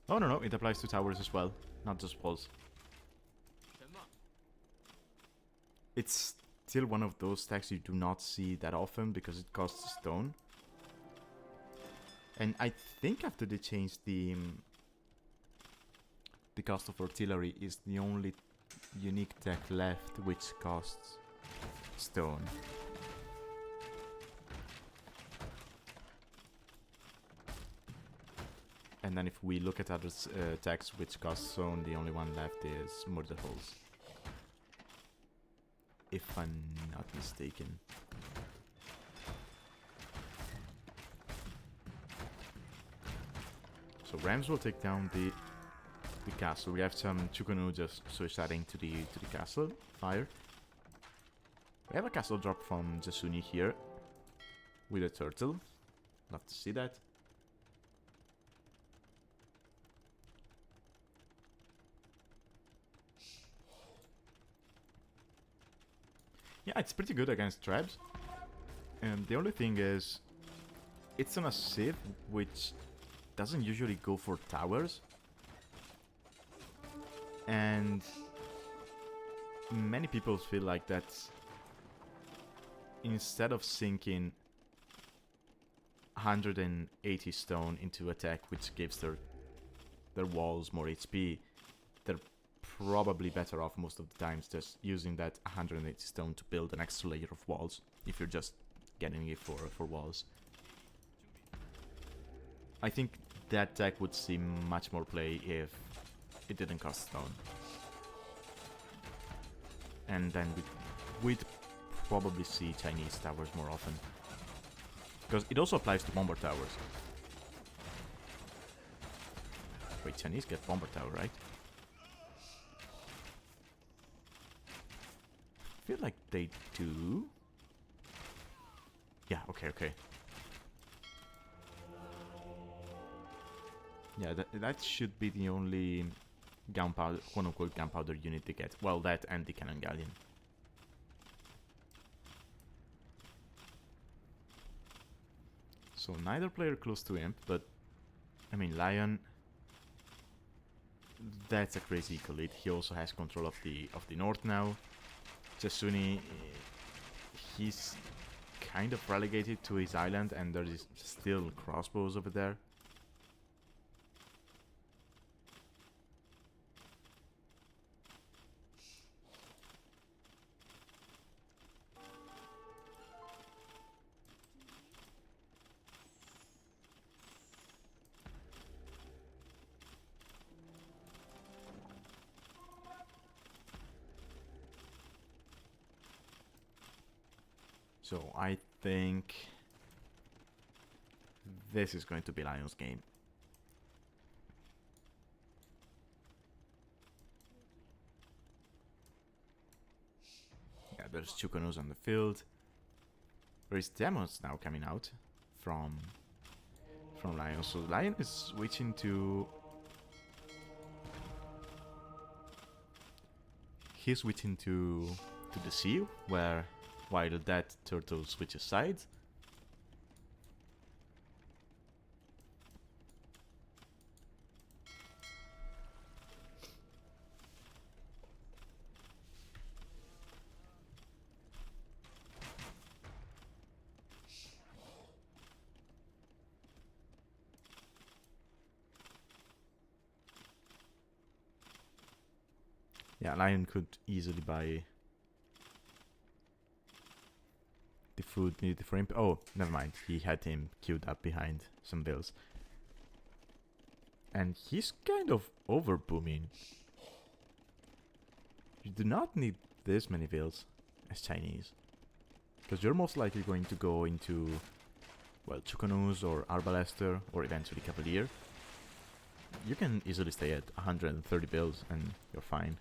Oh, no, it applies to towers as well, not just walls. It's still one of those stacks you do not see that often because it costs stone. And I think after they changed the cost of artillery is the only unique tech left which costs stone. And then if we look at other techs which cost stone, the only one left is murder holes. If I'm not mistaken. So Rams will take down the castle. We have some Chukunu just suiciding to the castle. Fire. We have a castle drop from Jasuni here with a turtle. Love to see that. Yeah, it's pretty good against traps. And the only thing is, it's on a sieve which doesn't usually go for towers. And many people feel like that's instead of sinking 180 stone into attack, which gives their walls more HP, they're probably better off most of the times just using that 180 stone to build an extra layer of walls if you're just getting it for walls. I think that tech would see much more play if it didn't cost stone. And then we'd probably see Chinese towers more often. Because it also applies to bomber towers. Wait, Chinese get bomber tower, right? I feel like they do. Yeah, okay. Yeah, that should be the only gunpowder, quote-unquote gunpowder unit they get. Well, that and the cannon galleon. So neither player close to imp, but I mean Lion. That's a crazy eco lead. He also has control of the north now. Jasuni, he's kind of relegated to his island, and there is still crossbows over there. So I think this is going to be Lion's game. Yeah, there's Chukanus on the field. There is demos now coming out from Lion. So Lion is switching to... He's switching to the sea, while that turtle switches sides. Yeah, Lion could easily buy the food needed for him. Oh, never mind. He had him queued up behind some bills. And he's kind of over booming. You do not need this many bills as Chinese. Because you're most likely going to go into, well, Chukanus or Arbalester or eventually Cavalier. You can easily stay at 130 bills and you're fine.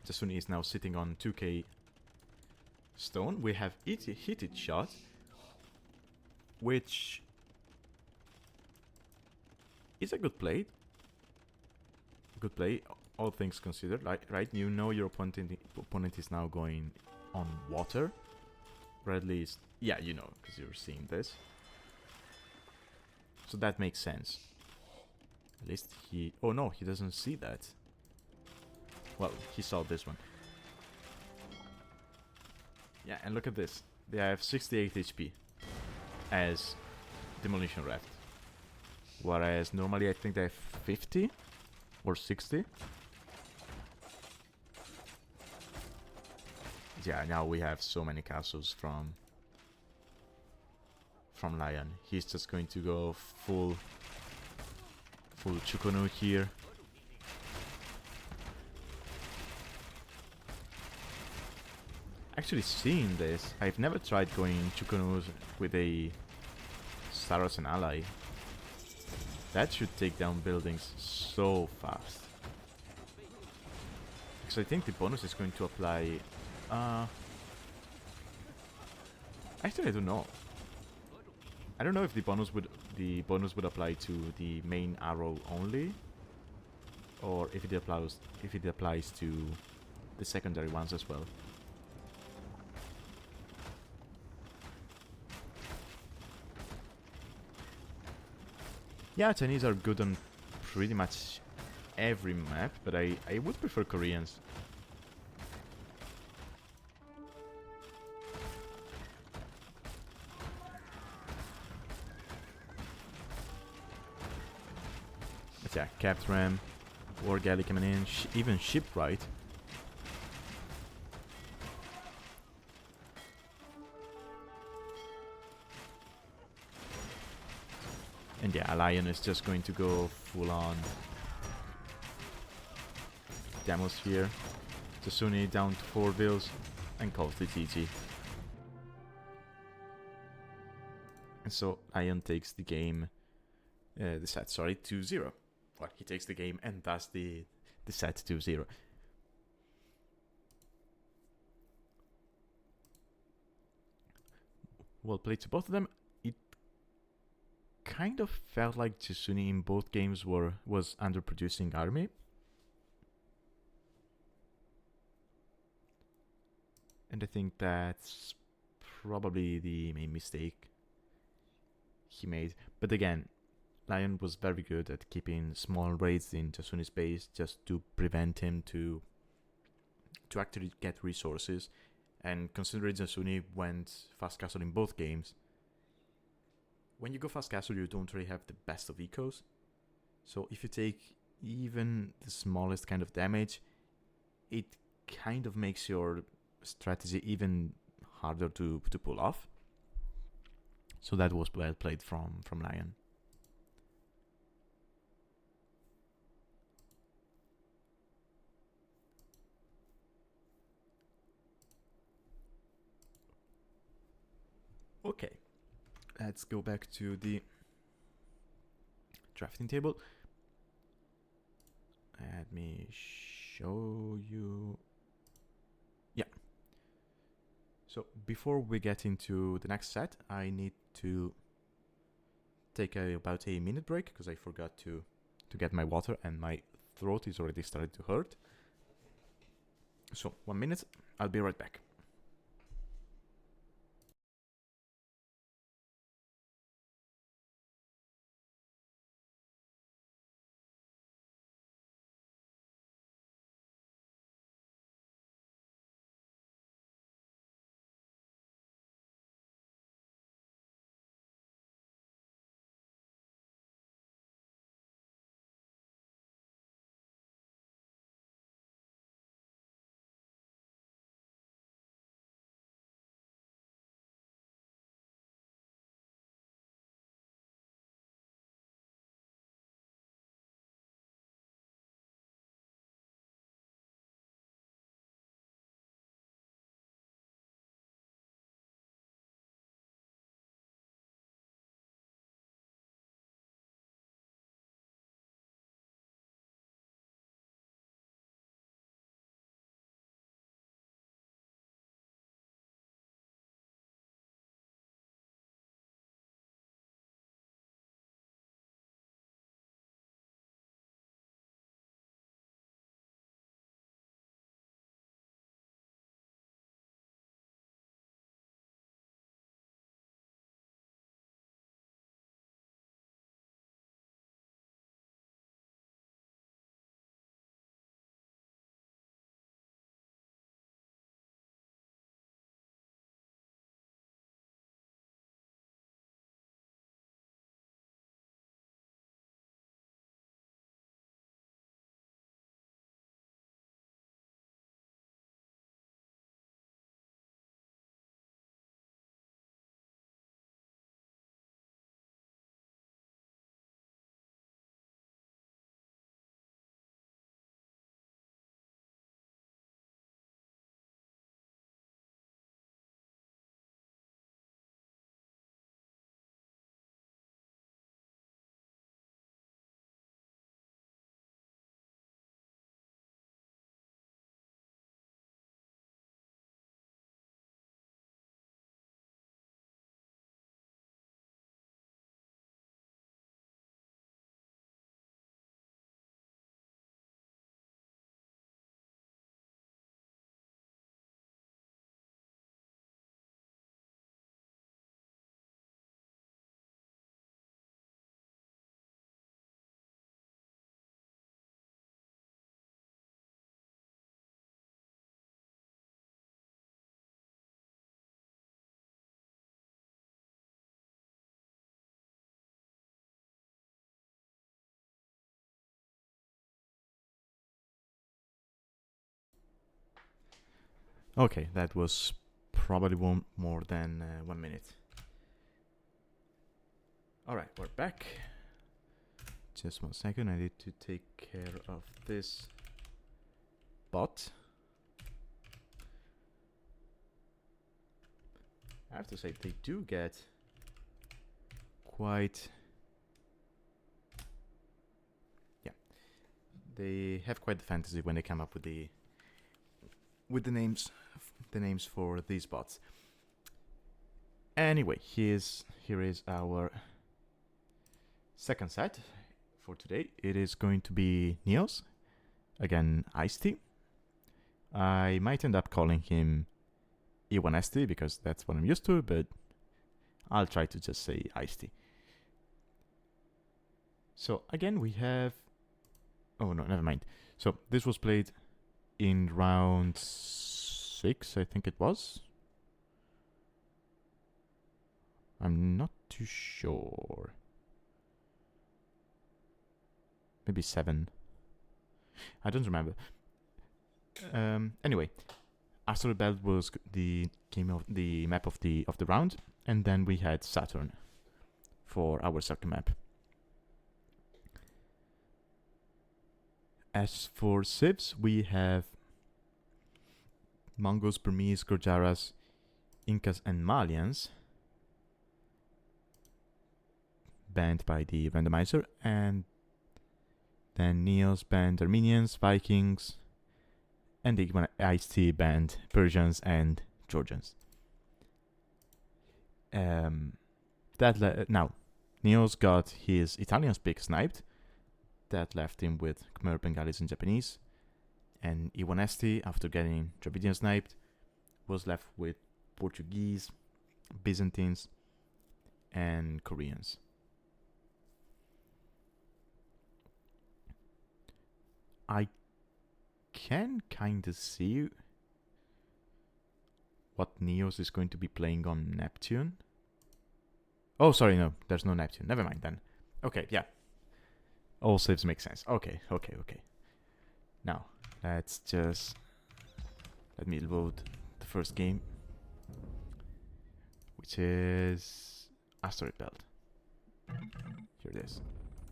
Jasuni is now sitting on 2k stone. We have heated shot, which is a good play. Good play, all things considered. Like, right, you know your opponent is now going on water. Or at least, yeah, you know, because you're seeing this. So that makes sense. At least he... Oh no, he doesn't see that. Well, he saw this one. Yeah, and look at this. They have 68 HP as Demolition Raft. Whereas normally I think they have 50 or 60. Yeah, now we have so many castles from Lion. He's just going to go full Chukunu here. Actually, seeing this, I've never tried going Chukunus with a Saracen ally. That should take down buildings so fast. Because I think the bonus is going to apply... Actually, I don't know. I don't know if the bonus would apply to the main arrow only, or if it applies to the secondary ones as well. Yeah, Chinese are good on pretty much every map, but I would prefer Koreans. But yeah, Capt Ram, War Galley coming in, even Shipwright. And yeah, Lion is just going to go full on demos here. Jasuni down to 4 bills and calls the GG. And so Lion takes the game, the set, sorry, 2-0. Well, he takes the game and thus the set 2-0. Well played to both of them. Kind of felt like Jasuni in both games was underproducing army. And I think that's probably the main mistake he made. But again, Lion was very good at keeping small raids in Jasuni's base just to prevent him to actually get resources. And considering Jasuni went fast castle in both games, when you go fast castle, you don't really have the best of ecos. So if you take even the smallest kind of damage, it kind of makes your strategy even harder to pull off. So that was well played from Lion. Okay. Let's go back to the drafting table. Let me show you. Yeah. So before we get into the next set, I need to take about a minute break because I forgot to get my water and my throat is already starting to hurt. So 1 minute, I'll be right back. Okay, that was probably more than 1 minute. Alright, we're back. Just 1 second, I need to take care of this bot. I have to say, they do get quite... Yeah. They have quite the fantasy when they come up with the names for these bots. Anyway, here is our second set for today. It is going to be NeozZ, again e1sTea. I might end up calling him e1sTea because that's what I'm used to, but I'll try to just say e1sTea. So again we have... Oh no, never mind. So this was played in round 6, I think it was. I'm not too sure. Maybe 7. I don't remember. Anyway, Asteroid Belt was the map of the round, and then we had Saturn for our second map. As for civs, we have Mongols, Burmese, Gurjaras, Incas, and Malians banned by the randomizer, and then NeozZ banned Armenians, Vikings, and the e1sTea banned Persians and Georgians. Now, NeozZ got his Italian pick sniped. That left him with Khmer, Bengalis, and Japanese. And e1sTea, after getting Dravidian sniped, was left with Portuguese, Byzantines, and Koreans. I can kind of see what NeozZ is going to be playing on Neptune. Oh, sorry, no, there's no Neptune. Never mind then. Okay, yeah. All saves make sense. Okay. Now, let me load the first game, which is Asteroid Belt. Here it is.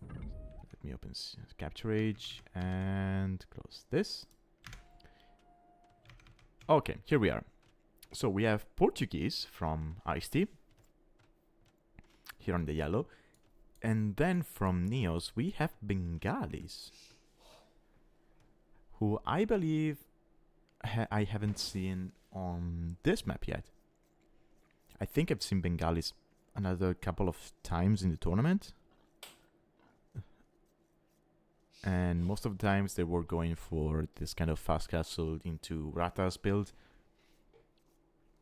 Let me open Capture Age and close this. Okay, here we are. So we have Portuguese from e1sTea here on the yellow. And then from NeozZ, we have Bengalis, who I believe I haven't seen on this map yet. I think I've seen Bengalis another couple of times in the tournament. And most of the times they were going for this kind of fast castle into Ratas build,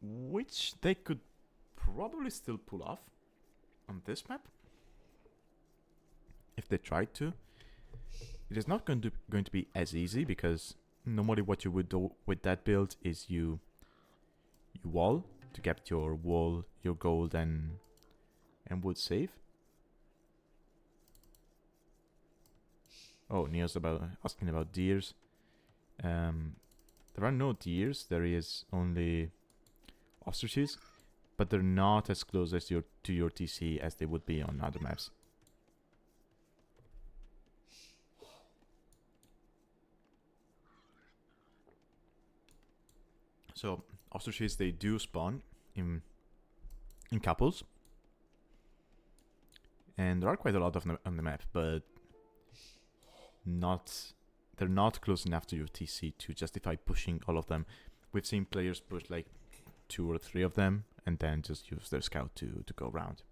which they could probably still pull off on this map if they tried to. It is not going to be as easy, because normally what you would do with that build is you wall to get your gold and wood save. Oh, NeozZ asking about deers. There are no deers. There is only ostriches, but they're not as close as to your TC as they would be on other maps. So ostriches, they do spawn in couples, and there are quite a lot of them on the map, but they're not close enough to your TC to justify pushing all of them. We've seen players push like 2 or 3 of them and then just use their scout to go around.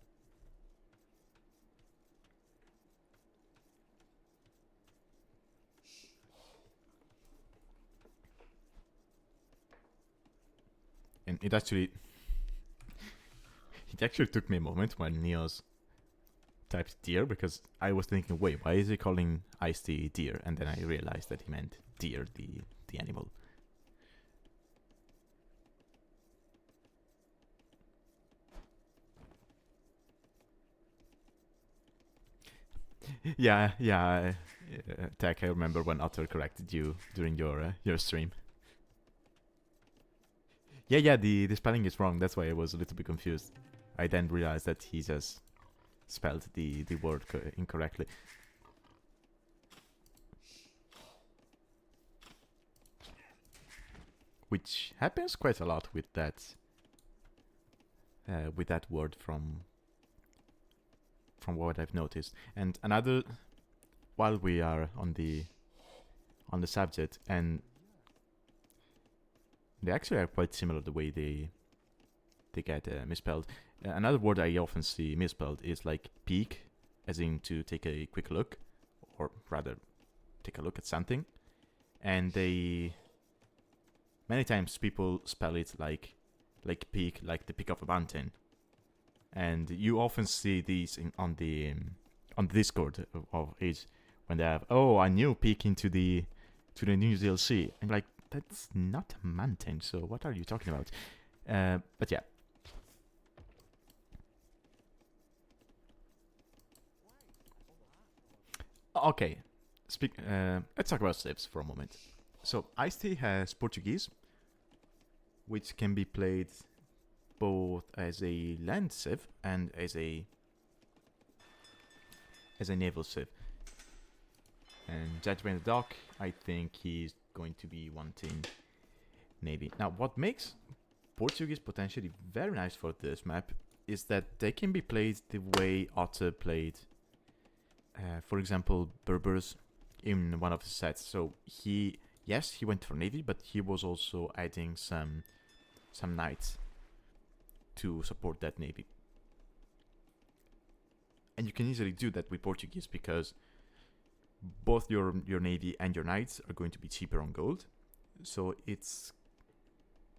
And it actually took me a moment when NeozZ typed deer, because I was thinking, wait, why is he calling e1sTea deer? And then I realized that he meant deer, the animal. Yeah, Tech, I remember when Otter corrected you during your stream. Yeah, the spelling is wrong. That's why I was a little bit confused. I then realized that he just spelled the word incorrectly. Which happens quite a lot with that word from what I've noticed. And another, while we are on the subject, and they actually are quite similar the way they get misspelled. Another word I often see misspelled is like peek, as in to take a quick look, or rather, take a look at something. And they, many times people spell it like peak, like the peak of a mountain. And you often see these on the Discord of Age when they have, oh, a new peek into the new DLC. I'm like, that's not a mountain, so what are you talking about? But yeah. Okay, let's talk about civs for a moment. So e1sTea has Portuguese, which can be played both as a land civ and as a naval civ. And judged by the dock, I think he's going to be wanting navy. Now, what makes Portuguese potentially very nice for this map is that they can be played the way Otter played, for example, Berbers in one of the sets. So he went for navy, but he was also adding some knights to support that navy. And you can easily do that with Portuguese because both your navy and your knights are going to be cheaper on gold. So it's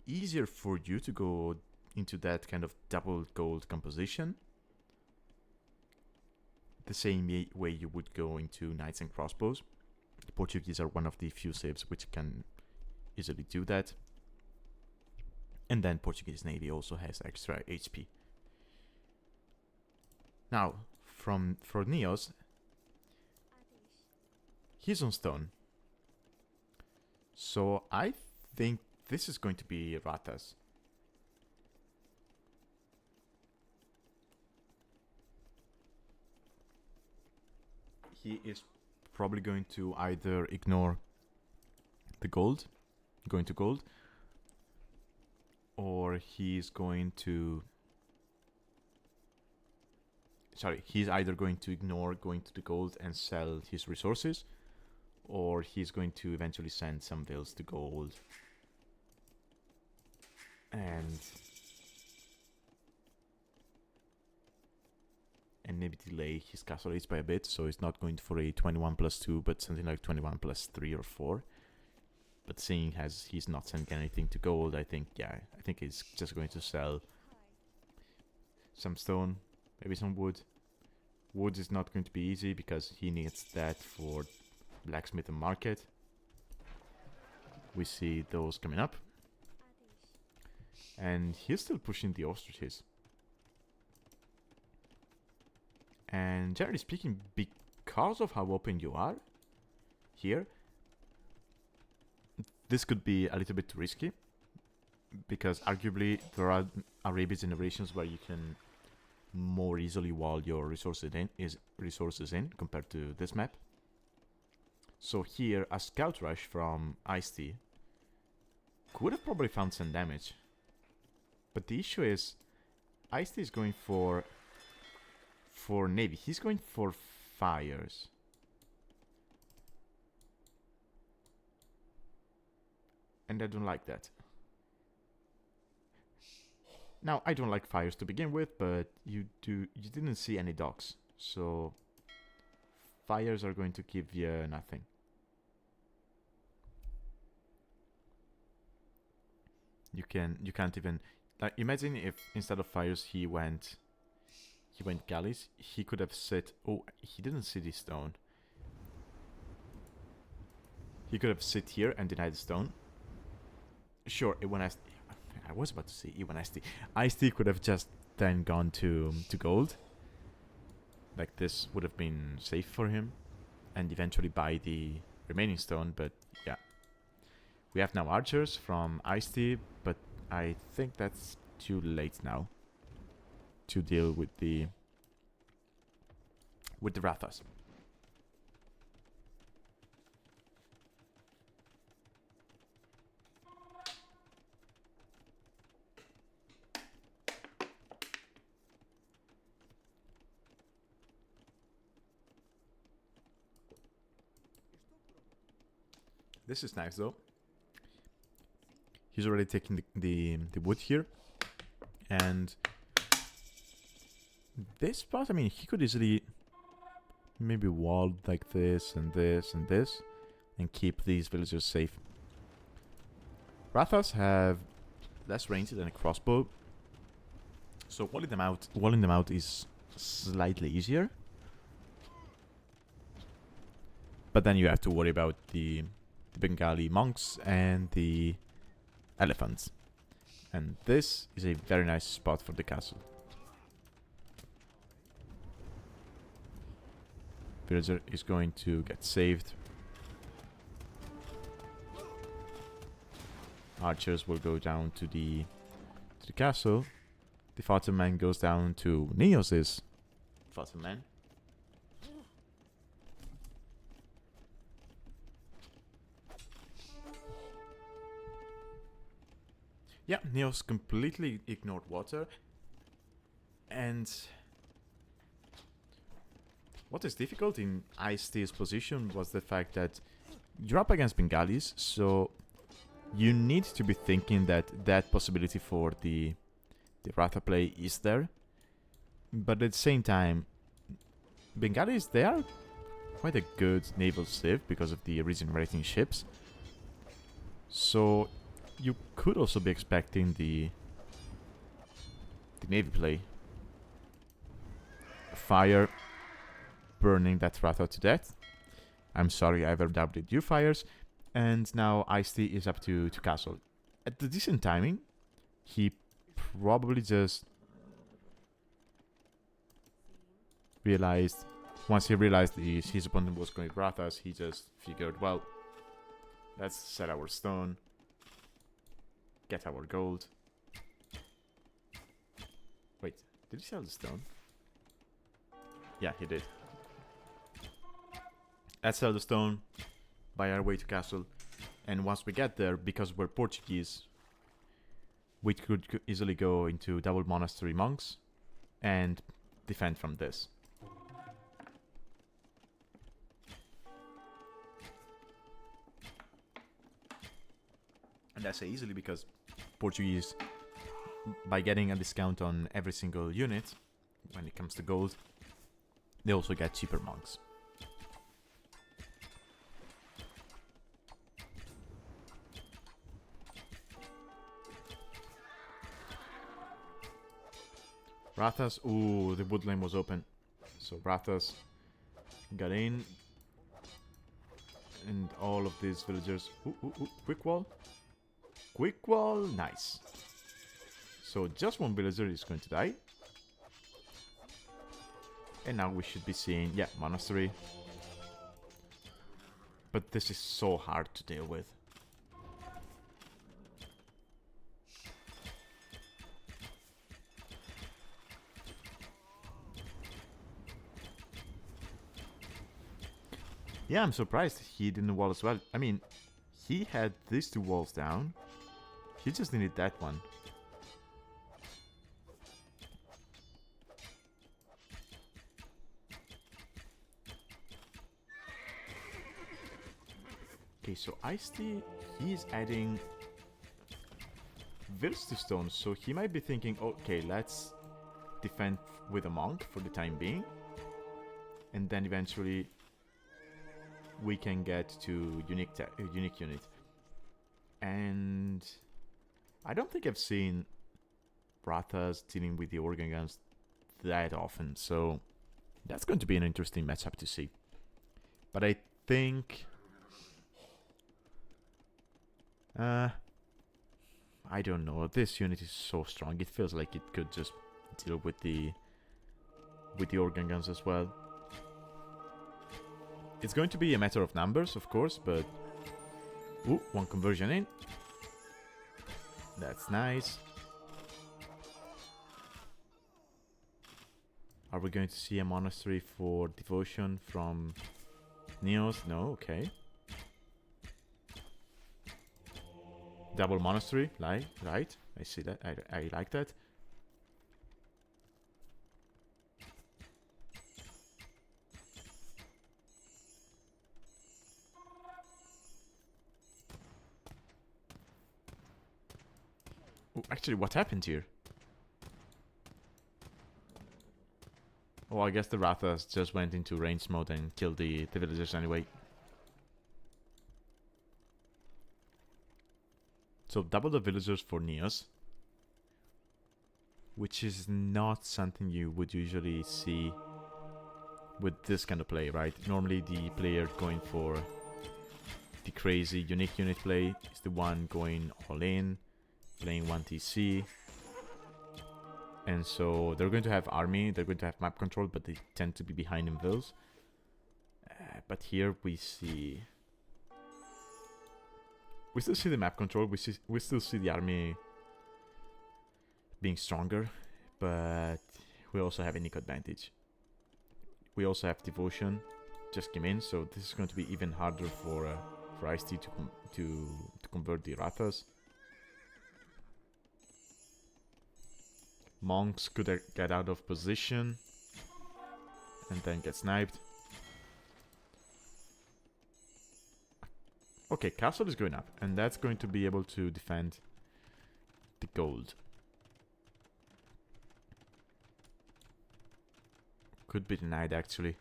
easier for you to go into that kind of double gold composition the same way you would go into knights and crossbows. The Portuguese are one of the few civs which can easily do that. And then Portuguese navy also has extra HP. Now, for NeozZ, he's on stone. So I think this is going to be Ratas. He is probably going to either ignore the gold, going to gold, or he's going to... Sorry, he's either going to ignore going to the gold and sell his resources, or he's going to eventually send some vills to gold and maybe delay his castle age by a bit, so it's not going for a 21+2 but something like 21+3 or 4. But seeing as he's not sending anything to gold, I think he's just going to sell some stone, maybe some wood. Wood is not going to be easy because he needs that for blacksmith and market. We see those coming up. And he's still pushing the ostriches. And generally speaking, because of how open you are here, this could be a little bit too risky. Because arguably there are Arabian generations where you can more easily wall your resources in compared to this map. So here, a scout rush from e1sTea could have probably found some damage. But the issue is, e1sTea is going for navy. He's going for fires. And I don't like that. Now, I don't like fires to begin with, but you didn't see any docks, so fires are going to give you nothing. You can't even, like, imagine if instead of fires he went galleys. He could have set. Oh, he didn't see the stone. He could have sit here and denied the stone. Sure, e1sTea. I was about to say e1sTea. e1sTea could have just then gone to gold. Like, this would have been safe for him, and eventually buy the remaining stone. But yeah, we have now archers from e1sTea, but I think that's too late now to deal with the Rathas. This is nice though. He's already taking the wood here, and this spot, I mean, he could easily maybe wall like this and this and this, and keep these villagers safe. Rathas have less range than a crossbow, so walling them out is slightly easier. But then you have to worry about the Bengali monks and the elephants. And this is a very nice spot for the castle. Villager is going to get saved. Archers will go down to the castle. The Fatherman goes down to NeozZ's Fatherman. Yeah, NeozZ completely ignored water. And what is difficult in e1sTea's position was the fact that you're up against Bengalis, so you need to be thinking that that possibility for the Ratha play is there. But at the same time, Bengalis, they are quite a good naval civ because of the regenerating ships. So you could also be expecting the navy play. Fire burning that Ratha to death. I'm sorry, I overdoubted you, fires. And now e1sTea is up to castle. At the decent timing, he probably just realized, once he realized his opponent was going to Rathas, he just figured, well, let's set our stone, get our gold. Wait, did he sell the stone? Yeah, he did. Let's sell the stone, buy our way to castle, and once we get there, because we're Portuguese, we could easily go into double monastery monks and defend from this. And I say easily because Portuguese, by getting a discount on every single unit when it comes to gold, they also get cheaper monks. Rathas, ooh, the wood lane was open. So Rathas got in. And all of these villagers, quick wall. Quick wall, nice. So just one villager is going to die. And now we should be seeing, yeah, monastery. But this is so hard to deal with. Yeah, I'm surprised he didn't wall as well. I mean, he had these two walls down. He just needed that one. Okay, so e1sTea, he's adding vills to stones, so he might be thinking, okay, let's defend with a monk for the time being. And then eventually we can get to unique unit. And I don't think I've seen Rathas dealing with the organ guns that often, so that's going to be an interesting matchup to see. But I think I don't know, this unit is so strong, it feels like it could just deal with the organ guns as well. It's going to be a matter of numbers, of course, but ooh, one conversion in. That's nice. Are we going to see a monastery for devotion from NeozZ? No, okay. Double monastery, right? I see that. I like that. Oh, actually, what happened here? Oh, I guess the Rathas just went into range mode and killed the villagers anyway. So double the villagers for NeozZ, which is not something you would usually see with this kind of play, right? Normally the player going for the crazy unique unit play is the one going all in, playing 1TC. And so they're going to have army, they're going to have map control, but they tend to be behind in vills. But here we see... We still see the map control, we still see the army being stronger, but we also have a unique advantage. We also have devotion, just came in, so this is going to be even harder for e1sTea to convert the Rathas. Monks could get out of position and then get sniped. Okay, castle is going up, and that's going to be able to defend the gold. Could be denied, actually.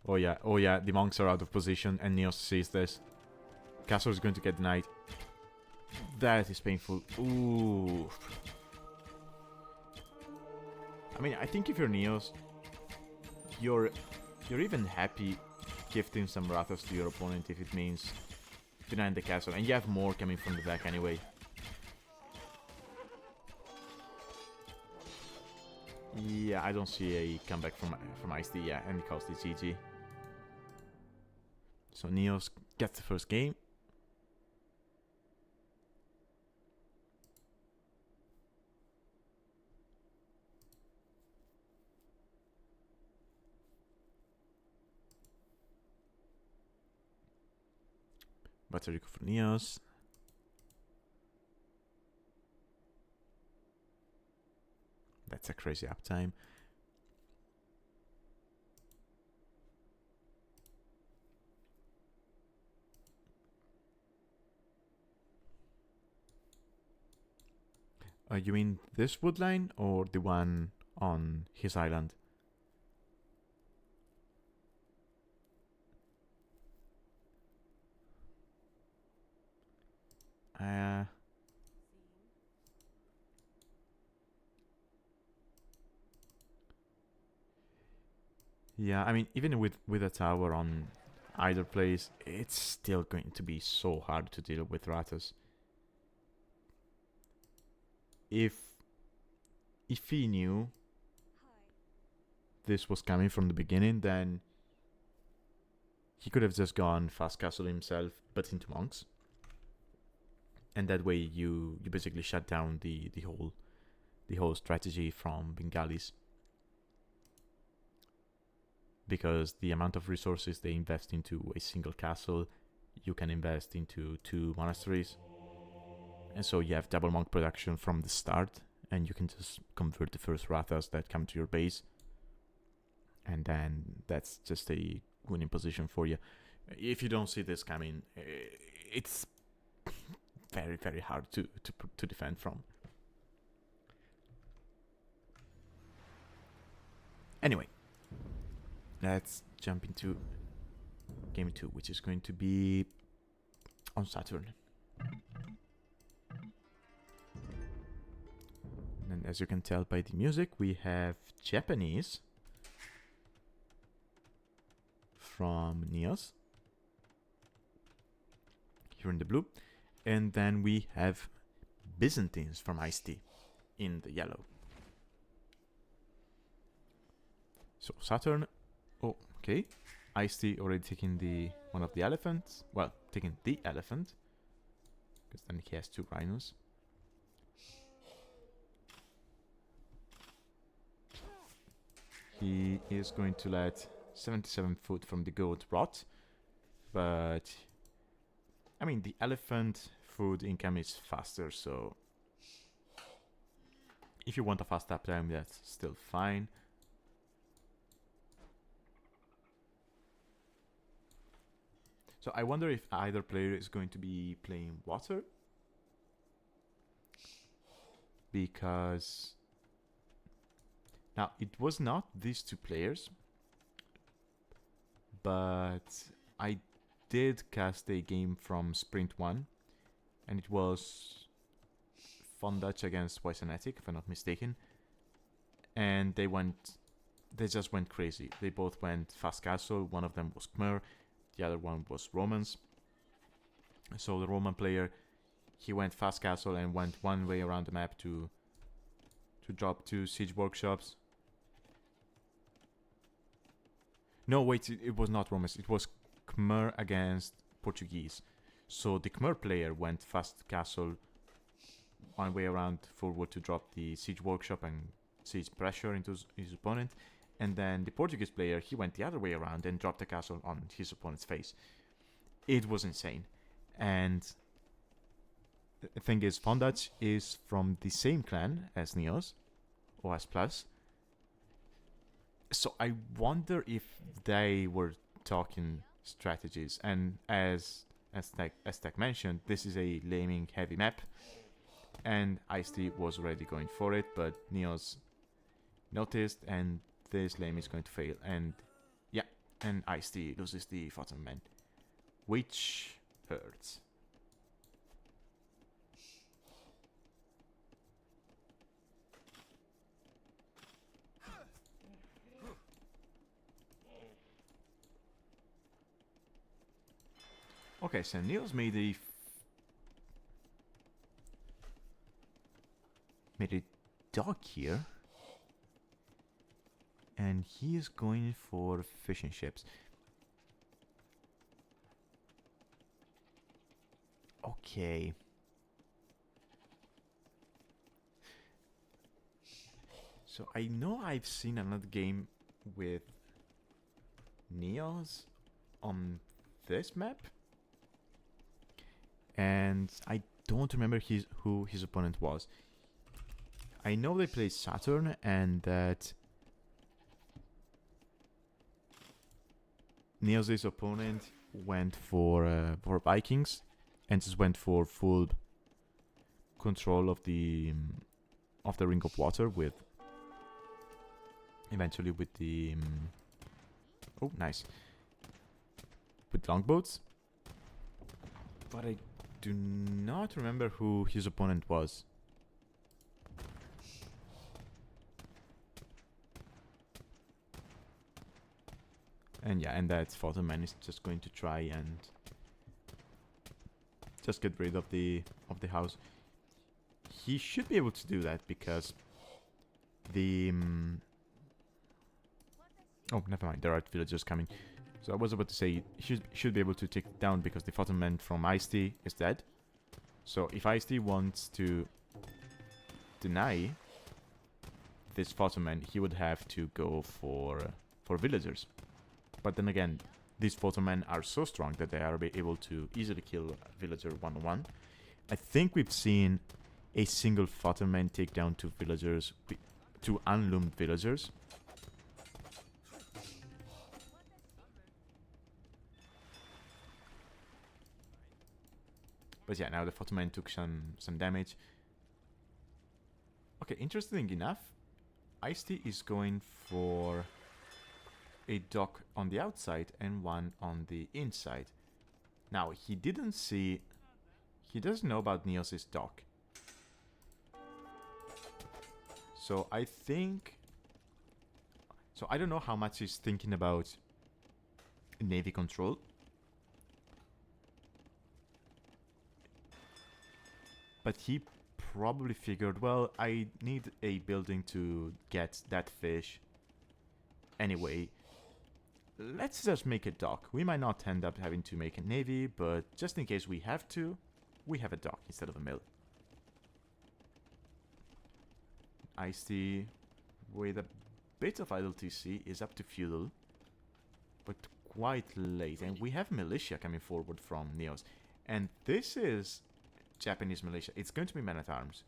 Oh yeah, the monks are out of position, and NeozZ sees this. Castle is going to get denied. That is painful. Ooh. I mean, I think if you're NeozZ, you're even happy gifting some Rathas to your opponent if it means denying the castle, and you have more coming from the back anyway. Yeah, I don't see a comeback from e1sTea, yeah, and the cost is GG. So NeozZ gets the first game. Battery for NeozZ. That's a crazy uptime. You mean this wood line or the one on his island? Yeah, I mean, even with a tower on either place, it's still going to be so hard to deal with Rathas. If he knew this was coming from the beginning, then he could have just gone fast castle himself, but into monks, and that way you basically shut down the whole strategy from Bengalis, because the amount of resources they invest into a single castle, you can invest into 2 monasteries, and so you have double monk production from the start, and you can just convert the first Rathas that come to your base, and then that's just a winning position for you. If you don't see this coming, it's very, very hard to defend from. Anyway, let's jump into game 2, which is going to be on Saturn. And as you can tell by the music, we have Japanese from NeozZ here in the blue, and then we have Byzantines from e1sTea in the yellow. So Saturn, oh, okay, e1sTea already taking one of the elephants, well, taking the elephant, because then he has 2 rhinos. he is going to let 77 food from the goat rot, but I mean the elephant food income is faster, so if you want a fast uptime, that's still fine. So I wonder if either player is going to be playing water, because now it was not these two players, but I did cast a game from Sprint 1, and it was Fun Dutch against Poisonetic, if I'm not mistaken, and they just went crazy. They both went Fast Castle, one of them was Khmer, the other one was Romans. So the Roman player, he went Fast Castle and went one way around the map to drop 2 siege workshops. No, wait, it was not Romans. It was Khmer against Portuguese. So the Khmer player went Fast Castle one way around forward to drop the siege workshop and siege pressure into his opponent. And then the Portuguese player, he went the other way around and dropped the castle on his opponent's face. It was insane. And the thing is, Fondach is from the same clan as NeozZ, OS Plus. So I wonder if they were talking strategies. And as Tech mentioned, this is a laming heavy map. And e1sTea was already going for it, but NeozZ noticed, and this lame is going to fail. And yeah, and e1sTea loses the Photon Man, which hurts. Okay, so NeozZ made a dock here, and he is going for fishing ships. Okay. So I know I've seen another game with NeozZ on this map, and I don't remember who his opponent was. I know they played Saturn, and that NeozZ's opponent went for Vikings, and just went for full control of the Ring of Water with eventually with the oh nice with longboats, but I do not remember who his opponent was. And yeah, and that Photon Man is just going to try and just get rid of the house. He should be able to do that because the oh, never mind. There are villagers coming. So I was about to say he should be able to take it down because the Photon Man from e1sTea is dead. So if e1sTea wants to deny this Photon Man, he would have to go for villagers. But then again, these Photon Men are so strong that they are able to easily kill a villager one-on-one. I think we've seen a single Photon Man take down 2 villagers, 2 unloomed villagers. But yeah, now the Photon Man took some damage. Okay, interesting enough, e1sTea is going for a dock on the outside and one on the inside. Now, he doesn't know about NeozZ's dock. So I don't know how much he's thinking about navy control. But he probably figured, well, I need a building to get that fish anyway. Let's just make a dock. We might not end up having to make a navy, but just in case we have to, we have a dock instead of a mill. e1sTea with a bit of idle TC, is up to feudal, but quite late. And we have militia coming forward from NeozZ. And this is Japanese militia. It's going to be men at arms.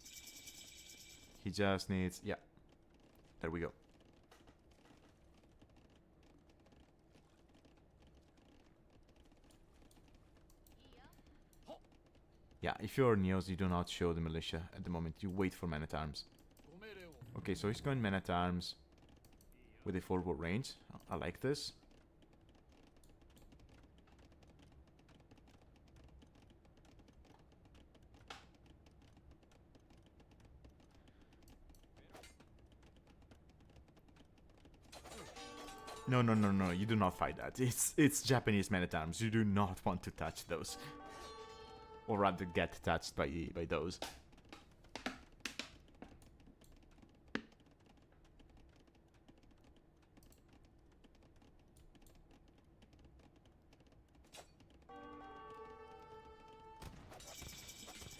He just needs... yeah. There we go. Yeah, if you're NeozZ, you do not show the militia at the moment. You wait for men at arms. Okay, so he's going men at arms with a forward range. I like this. No, no, no, no, you do not fight that. It's Japanese men at arms. You do not want to touch those. Or rather get touched by those.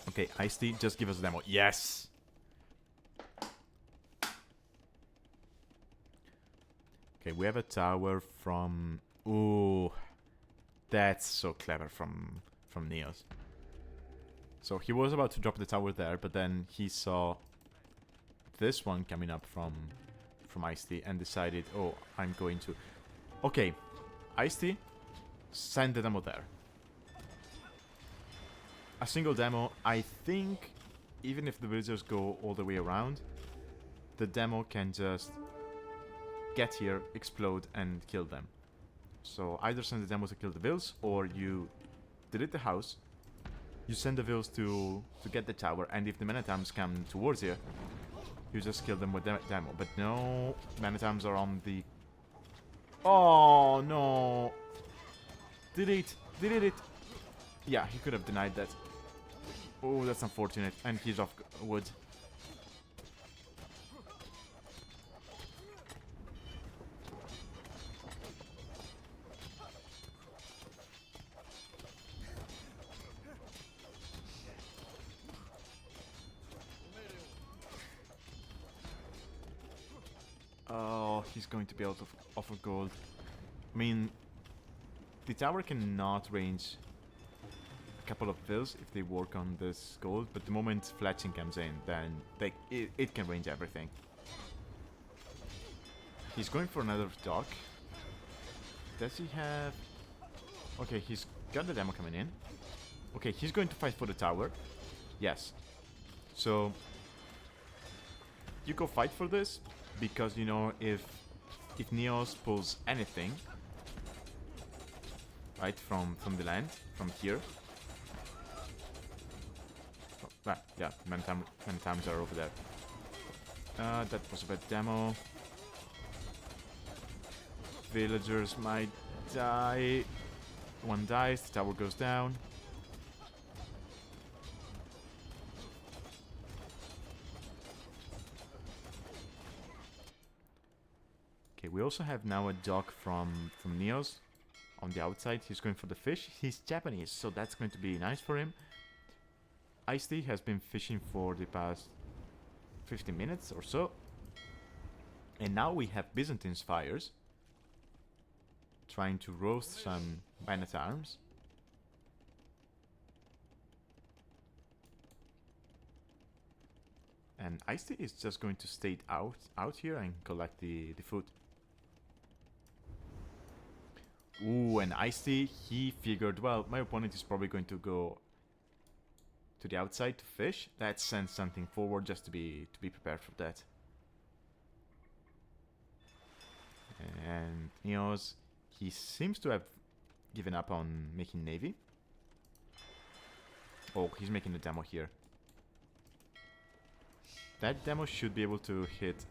Okay, e1sTea, just give us a demo. Yes! Okay, we have a tower from... ooh, that's so clever from NeozZ. So he was about to drop the tower there, but then he saw this one coming up from e1sTea and decided, oh, I'm going to... okay, e1sTea, send the demo there. A single demo, I think, even if the villagers go all the way around, the demo can just get here, explode, and kill them. So either send the demo to kill the vills, or you delete the house, you send the vills to get the tower, and if the men-at-arms come towards you, you just kill them with the demo. But no, men-at-arms are on the... oh, no. Delete it. Yeah, he could have denied that. Oh, that's unfortunate. And he's off wood. Oh, he's going to be out of gold. I mean, the tower cannot range couple of fills if they work on this gold, but the moment fletching comes in, then it can range everything. He's going for another dock. Does he have... okay, he's got the demo coming in. Okay, he's going to fight for the tower. Yes. So you go fight for this, because you know if NeozZ pulls anything right from the land, from here. Yeah, many times are over there. That was a bad demo. Villagers might die. One dies, the tower goes down. Okay, we also have now a dock from NeozZ on the outside. He's going for the fish. He's Japanese, so that's going to be nice for him. e1sTea has been fishing for the past 15 minutes or so. And now we have Byzantine's fires trying to roast some men-at-arms. And e1sTea is just going to stay out here and collect the food. Ooh, and e1sTea, he figured, well, my opponent is probably going to go to the outside to fish. Let's send something forward just to be prepared for that. And NeozZ, he seems to have given up on making navy. Oh, he's making a demo here. That demo should be able to hit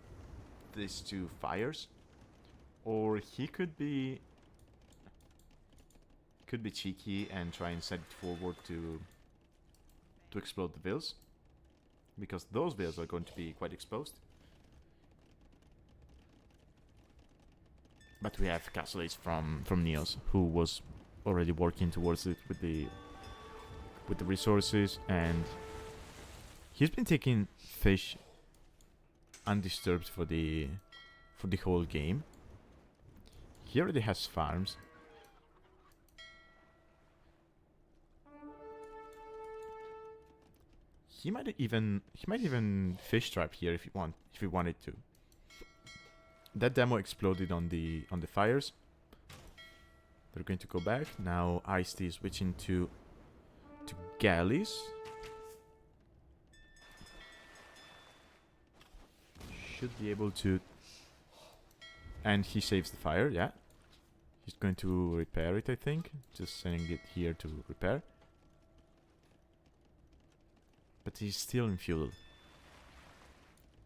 these two fires, or he could be cheeky and try and set it forward to explode the vills, because those vills are going to be quite exposed. But we have Castle Ace from NeozZ, who was already working towards it with the resources, and he's been taking fish undisturbed for the for the whole game. He already has farms. He might even fish trap here if he wanted to. That demo exploded on the fires. They're going to go back. Now e1sTea is switching to galleys. Should be able to. And he saves the fire, yeah. He's going to repair it, I think. Just sending it here to repair. But he's still in fuel.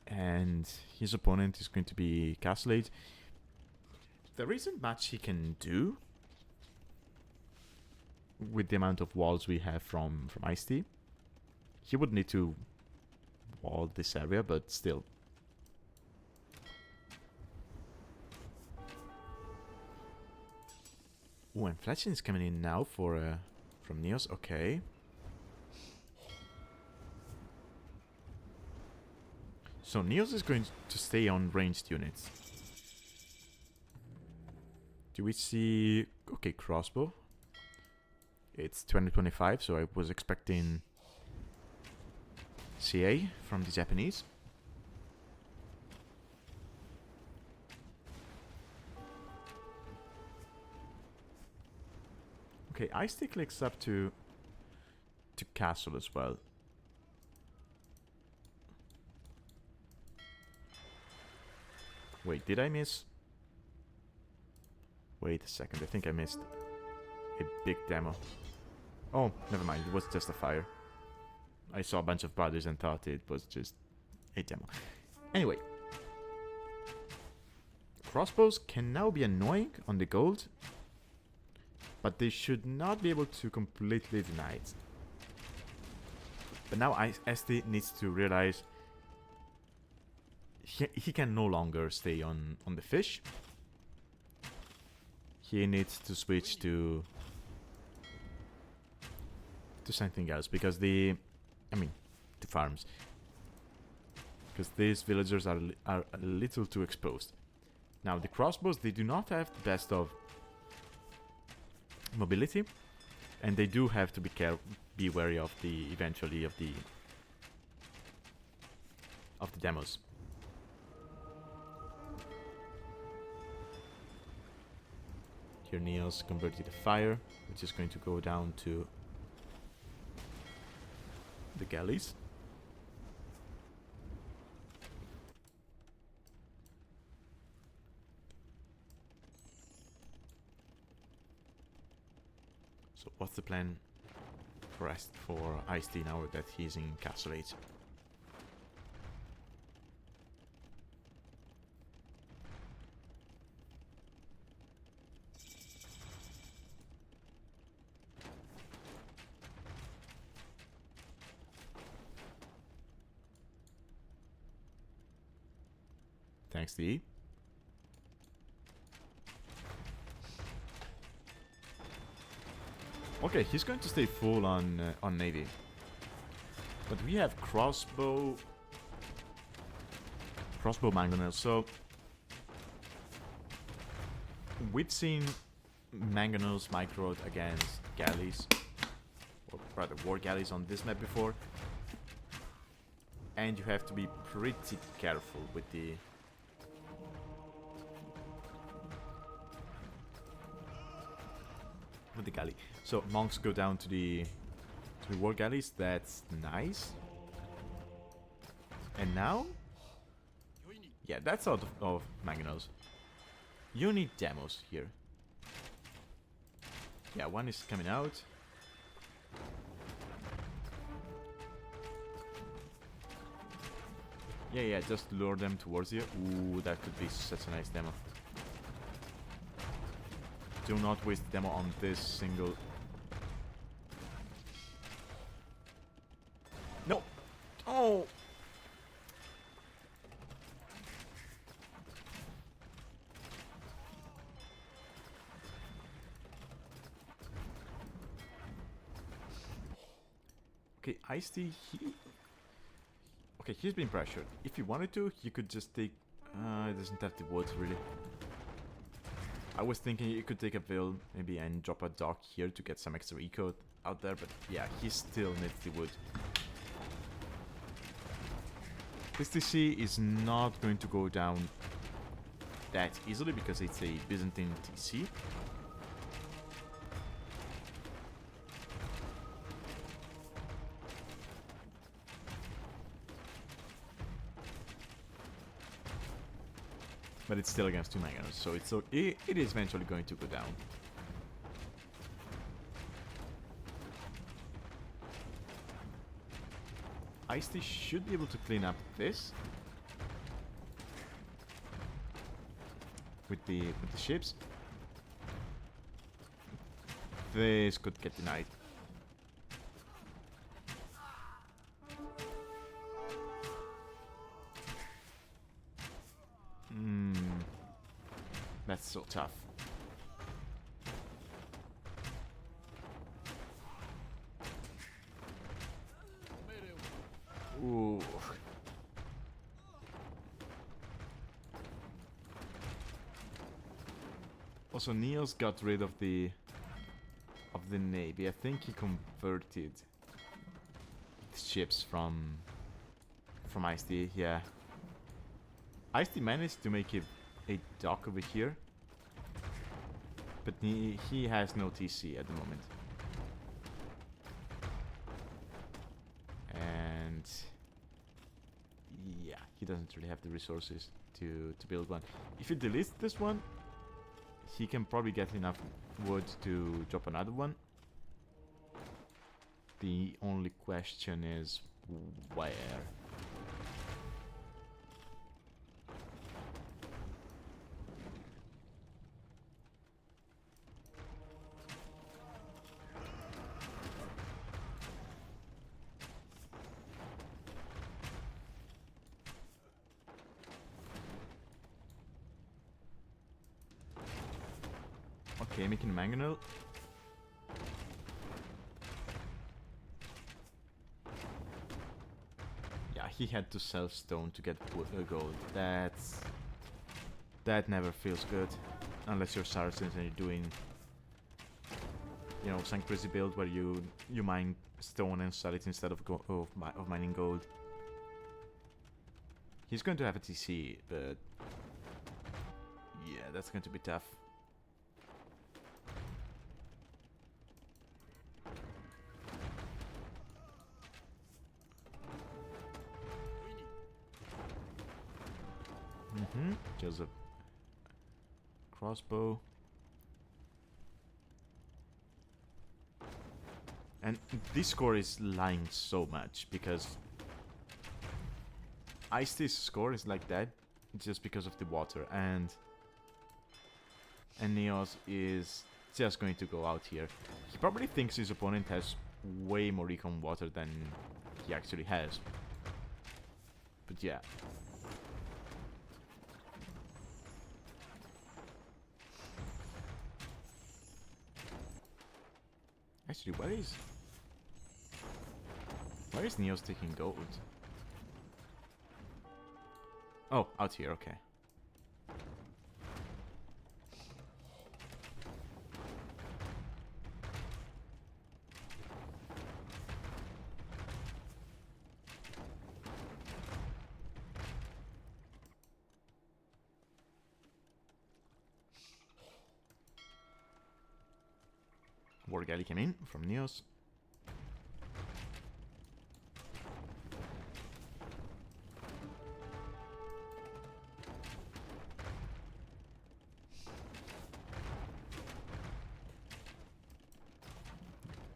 And his opponent is going to be Castle Age. There isn't much he can do with the amount of walls we have from e1sTea. He would need to wall this area, but still. Oh, and Fletching is coming in now for from NeozZ. Okay. So NeozZ is going to stay on ranged units. Do we see... Okay, crossbow. It's 2025, so I was expecting CA from the Japanese. Okay, e1sTea clicks up to castle as well. Wait, did I miss? Wait a second, I think I missed a big demo. Oh, never mind, it was just a fire. I saw a bunch of brothers and thought it was just a demo. Anyway. Crossbows can now be annoying on the gold, but they should not be able to completely deny it. But now e1sTea needs to realize he can no longer stay on the fish. He needs to switch to something else, because to farms. Because these villagers are a little too exposed. Now the crossbows, they do not have the best of mobility, and they do have to be wary of the eventually of the demos. Here NeozZ converted the fire, which is going to go down to the galleys. So what's the plan for e1sTea now that he's in Castle Age? Thanks, D. Okay, he's going to stay full on navy, but we have crossbow mangonels. So we've seen mangonels microed against galleys, or rather war galleys on this map before, and you have to be pretty careful with the galley. So monks go down to the war galleys. That's nice. And now, yeah, that's out of mangonels. You need demos here. Yeah, one is coming out. Yeah, just lure them towards you. Ooh, that could be such a nice demo. Do not waste the demo on this single. No! Oh! Okay, e1sTea, okay, he's been pressured. If he wanted to, he could just take It doesn't have the wood, really. I was thinking you could take a build, maybe, and drop a dock here to get some extra eco out there, but yeah, he still needs the wood. This TC is not going to go down that easily because it's a Byzantine TC. But it's still against 2 mangonels, so it is eventually going to go down. e1sTea should be able to clean up this with the ships. This could get denied. That's so tough. Ooh. Also, NeozZ got rid of the navy. I think he converted the ships from e1sTea. Yeah, e1sTea managed to make a dock over here, but he has no TC at the moment. And yeah, he doesn't really have the resources to build one. If he deletes this one, he can probably get enough wood to drop another one. The only question is where. Okay, making a mangonel. Yeah, he had to sell stone to get gold. That never feels good, unless you're Saracens and you're doing, you know, some crazy build where you mine stone and sell it instead of mining gold. He's going to have a TC, but yeah, that's going to be tough. Just a crossbow. And this score is lying so much because e1sTea's score is like that just because of the water, and NeozZ is just going to go out here. He probably thinks his opponent has way more recon water than he actually has. But yeah. Actually, where is NeozZ taking gold? Oh, out here, okay. War galley came in from NeozZ.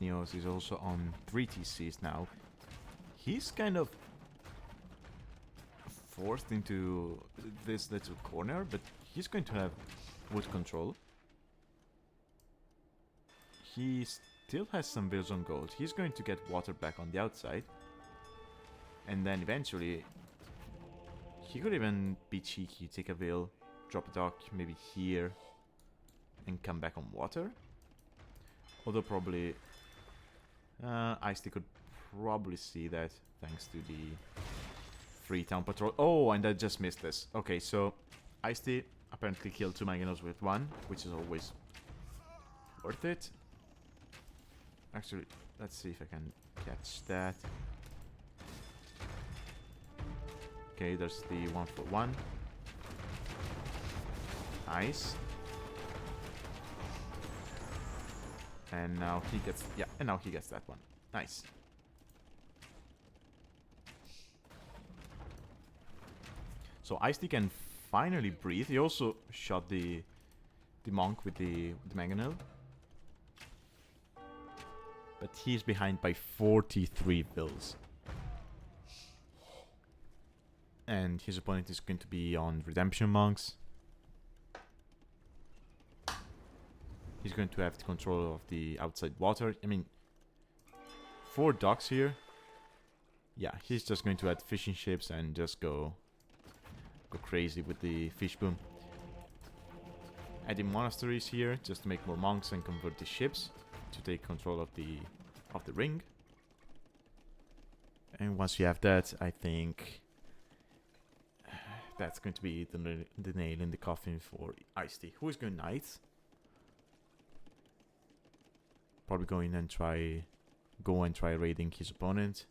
NeozZ is also on 3 TCs now. He's kind of forced into this little corner, but he's going to have wood control. He still has some bills on gold. He's going to get water back on the outside. And then eventually, he could even be cheeky, take a bill, drop a dock maybe here, and come back on water. Although probably, e1sTea could probably see that thanks to the free town patrol. Oh, and I just missed this. Okay, so e1sTea apparently killed 2 mangonels with 1, which is always worth it. Actually, let's see if I can catch that. Okay, there's the 1 for 1. Nice. And now he gets, yeah, and now he gets that one. Nice. So e1sTea can finally breathe. He also shot the monk with the mangonel. But he's behind by 43 bills. And his opponent is going to be on Redemption Monks. He's going to have control of the outside water. I mean, 4 docks here. Yeah, he's just going to add fishing ships and just go crazy with the fish boom. Adding monasteries here just to make more monks and convert the ships to take control of the ring. And once you have that, I think that's going to be the nail in the coffin for e1sTea. Who is going knights? Probably go and try raiding his opponent.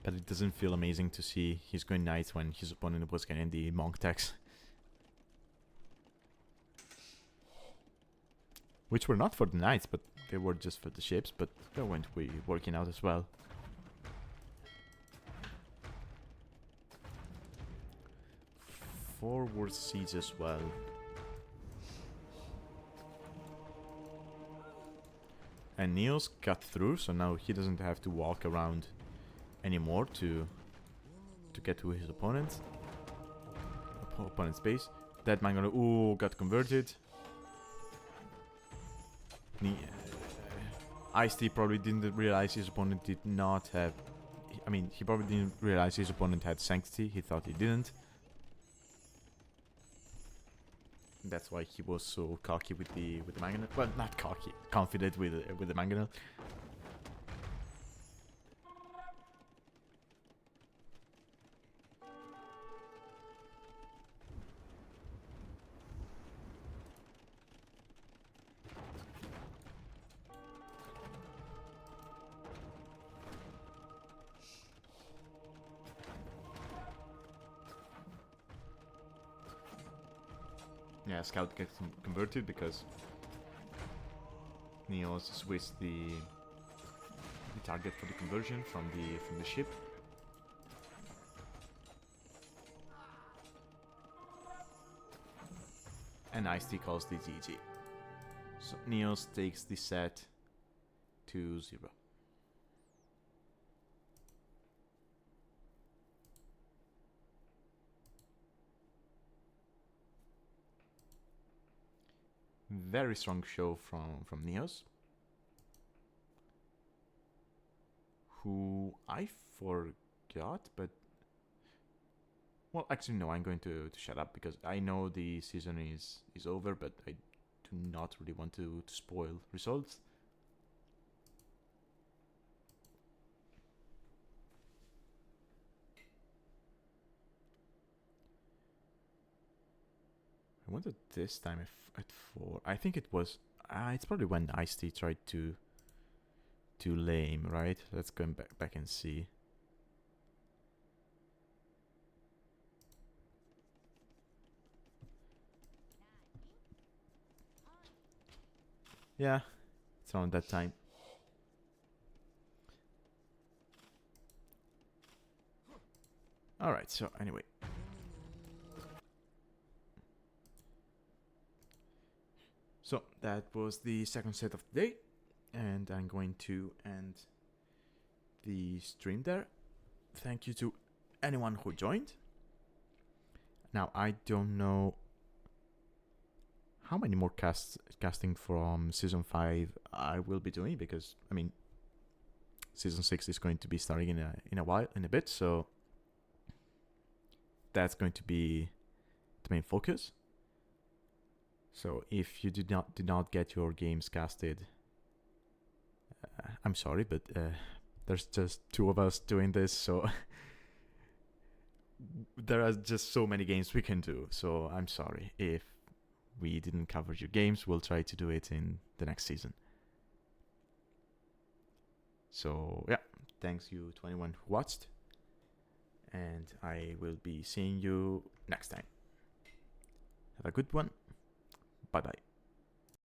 But it doesn't feel amazing to see he's going knights when his opponent was getting the monk tax. Which were not for the knights, but they were just for the ships, but they're going to be working out as well. Forward siege as well. And NeozZ got through, so now he doesn't have to walk around anymore to get to his opponent's base. That man gonna got converted. e1sTea probably didn't realize his opponent did not have. I mean, he probably didn't realize his opponent had sanctity. He thought he didn't. That's why he was so cocky with the mangonel. Well, not cocky, confident with the mangonel. Yeah, scout gets converted because NeozZ switched the target for the conversion from the ship. And e1sTea calls the GG. So NeozZ takes the set 2-0. Very strong show from NeozZ, who I forgot, but well, actually no, I'm going to shut up because I know the season is over, but I do not really want to spoil results. I wonder this time if at 4. I think it was. It's probably when e1sTea tried to lame, right? Let's go back and see. Yeah, it's around that time. All right. So anyway. So that was the second set of the day, and I'm going to end the stream there. Thank you to anyone who joined. Now, I don't know how many more casting from Season 5 I will be doing, because, I mean, Season 6 is going to be starting in a bit, so that's going to be the main focus. So if you did not get your games casted, I'm sorry, but there's just two of us doing this, so there are just so many games we can do. So I'm sorry if we didn't cover your games. We'll try to do it in the next season. So yeah, thanks you to anyone who watched, and I will be seeing you next time. Have a good one. Bye bye.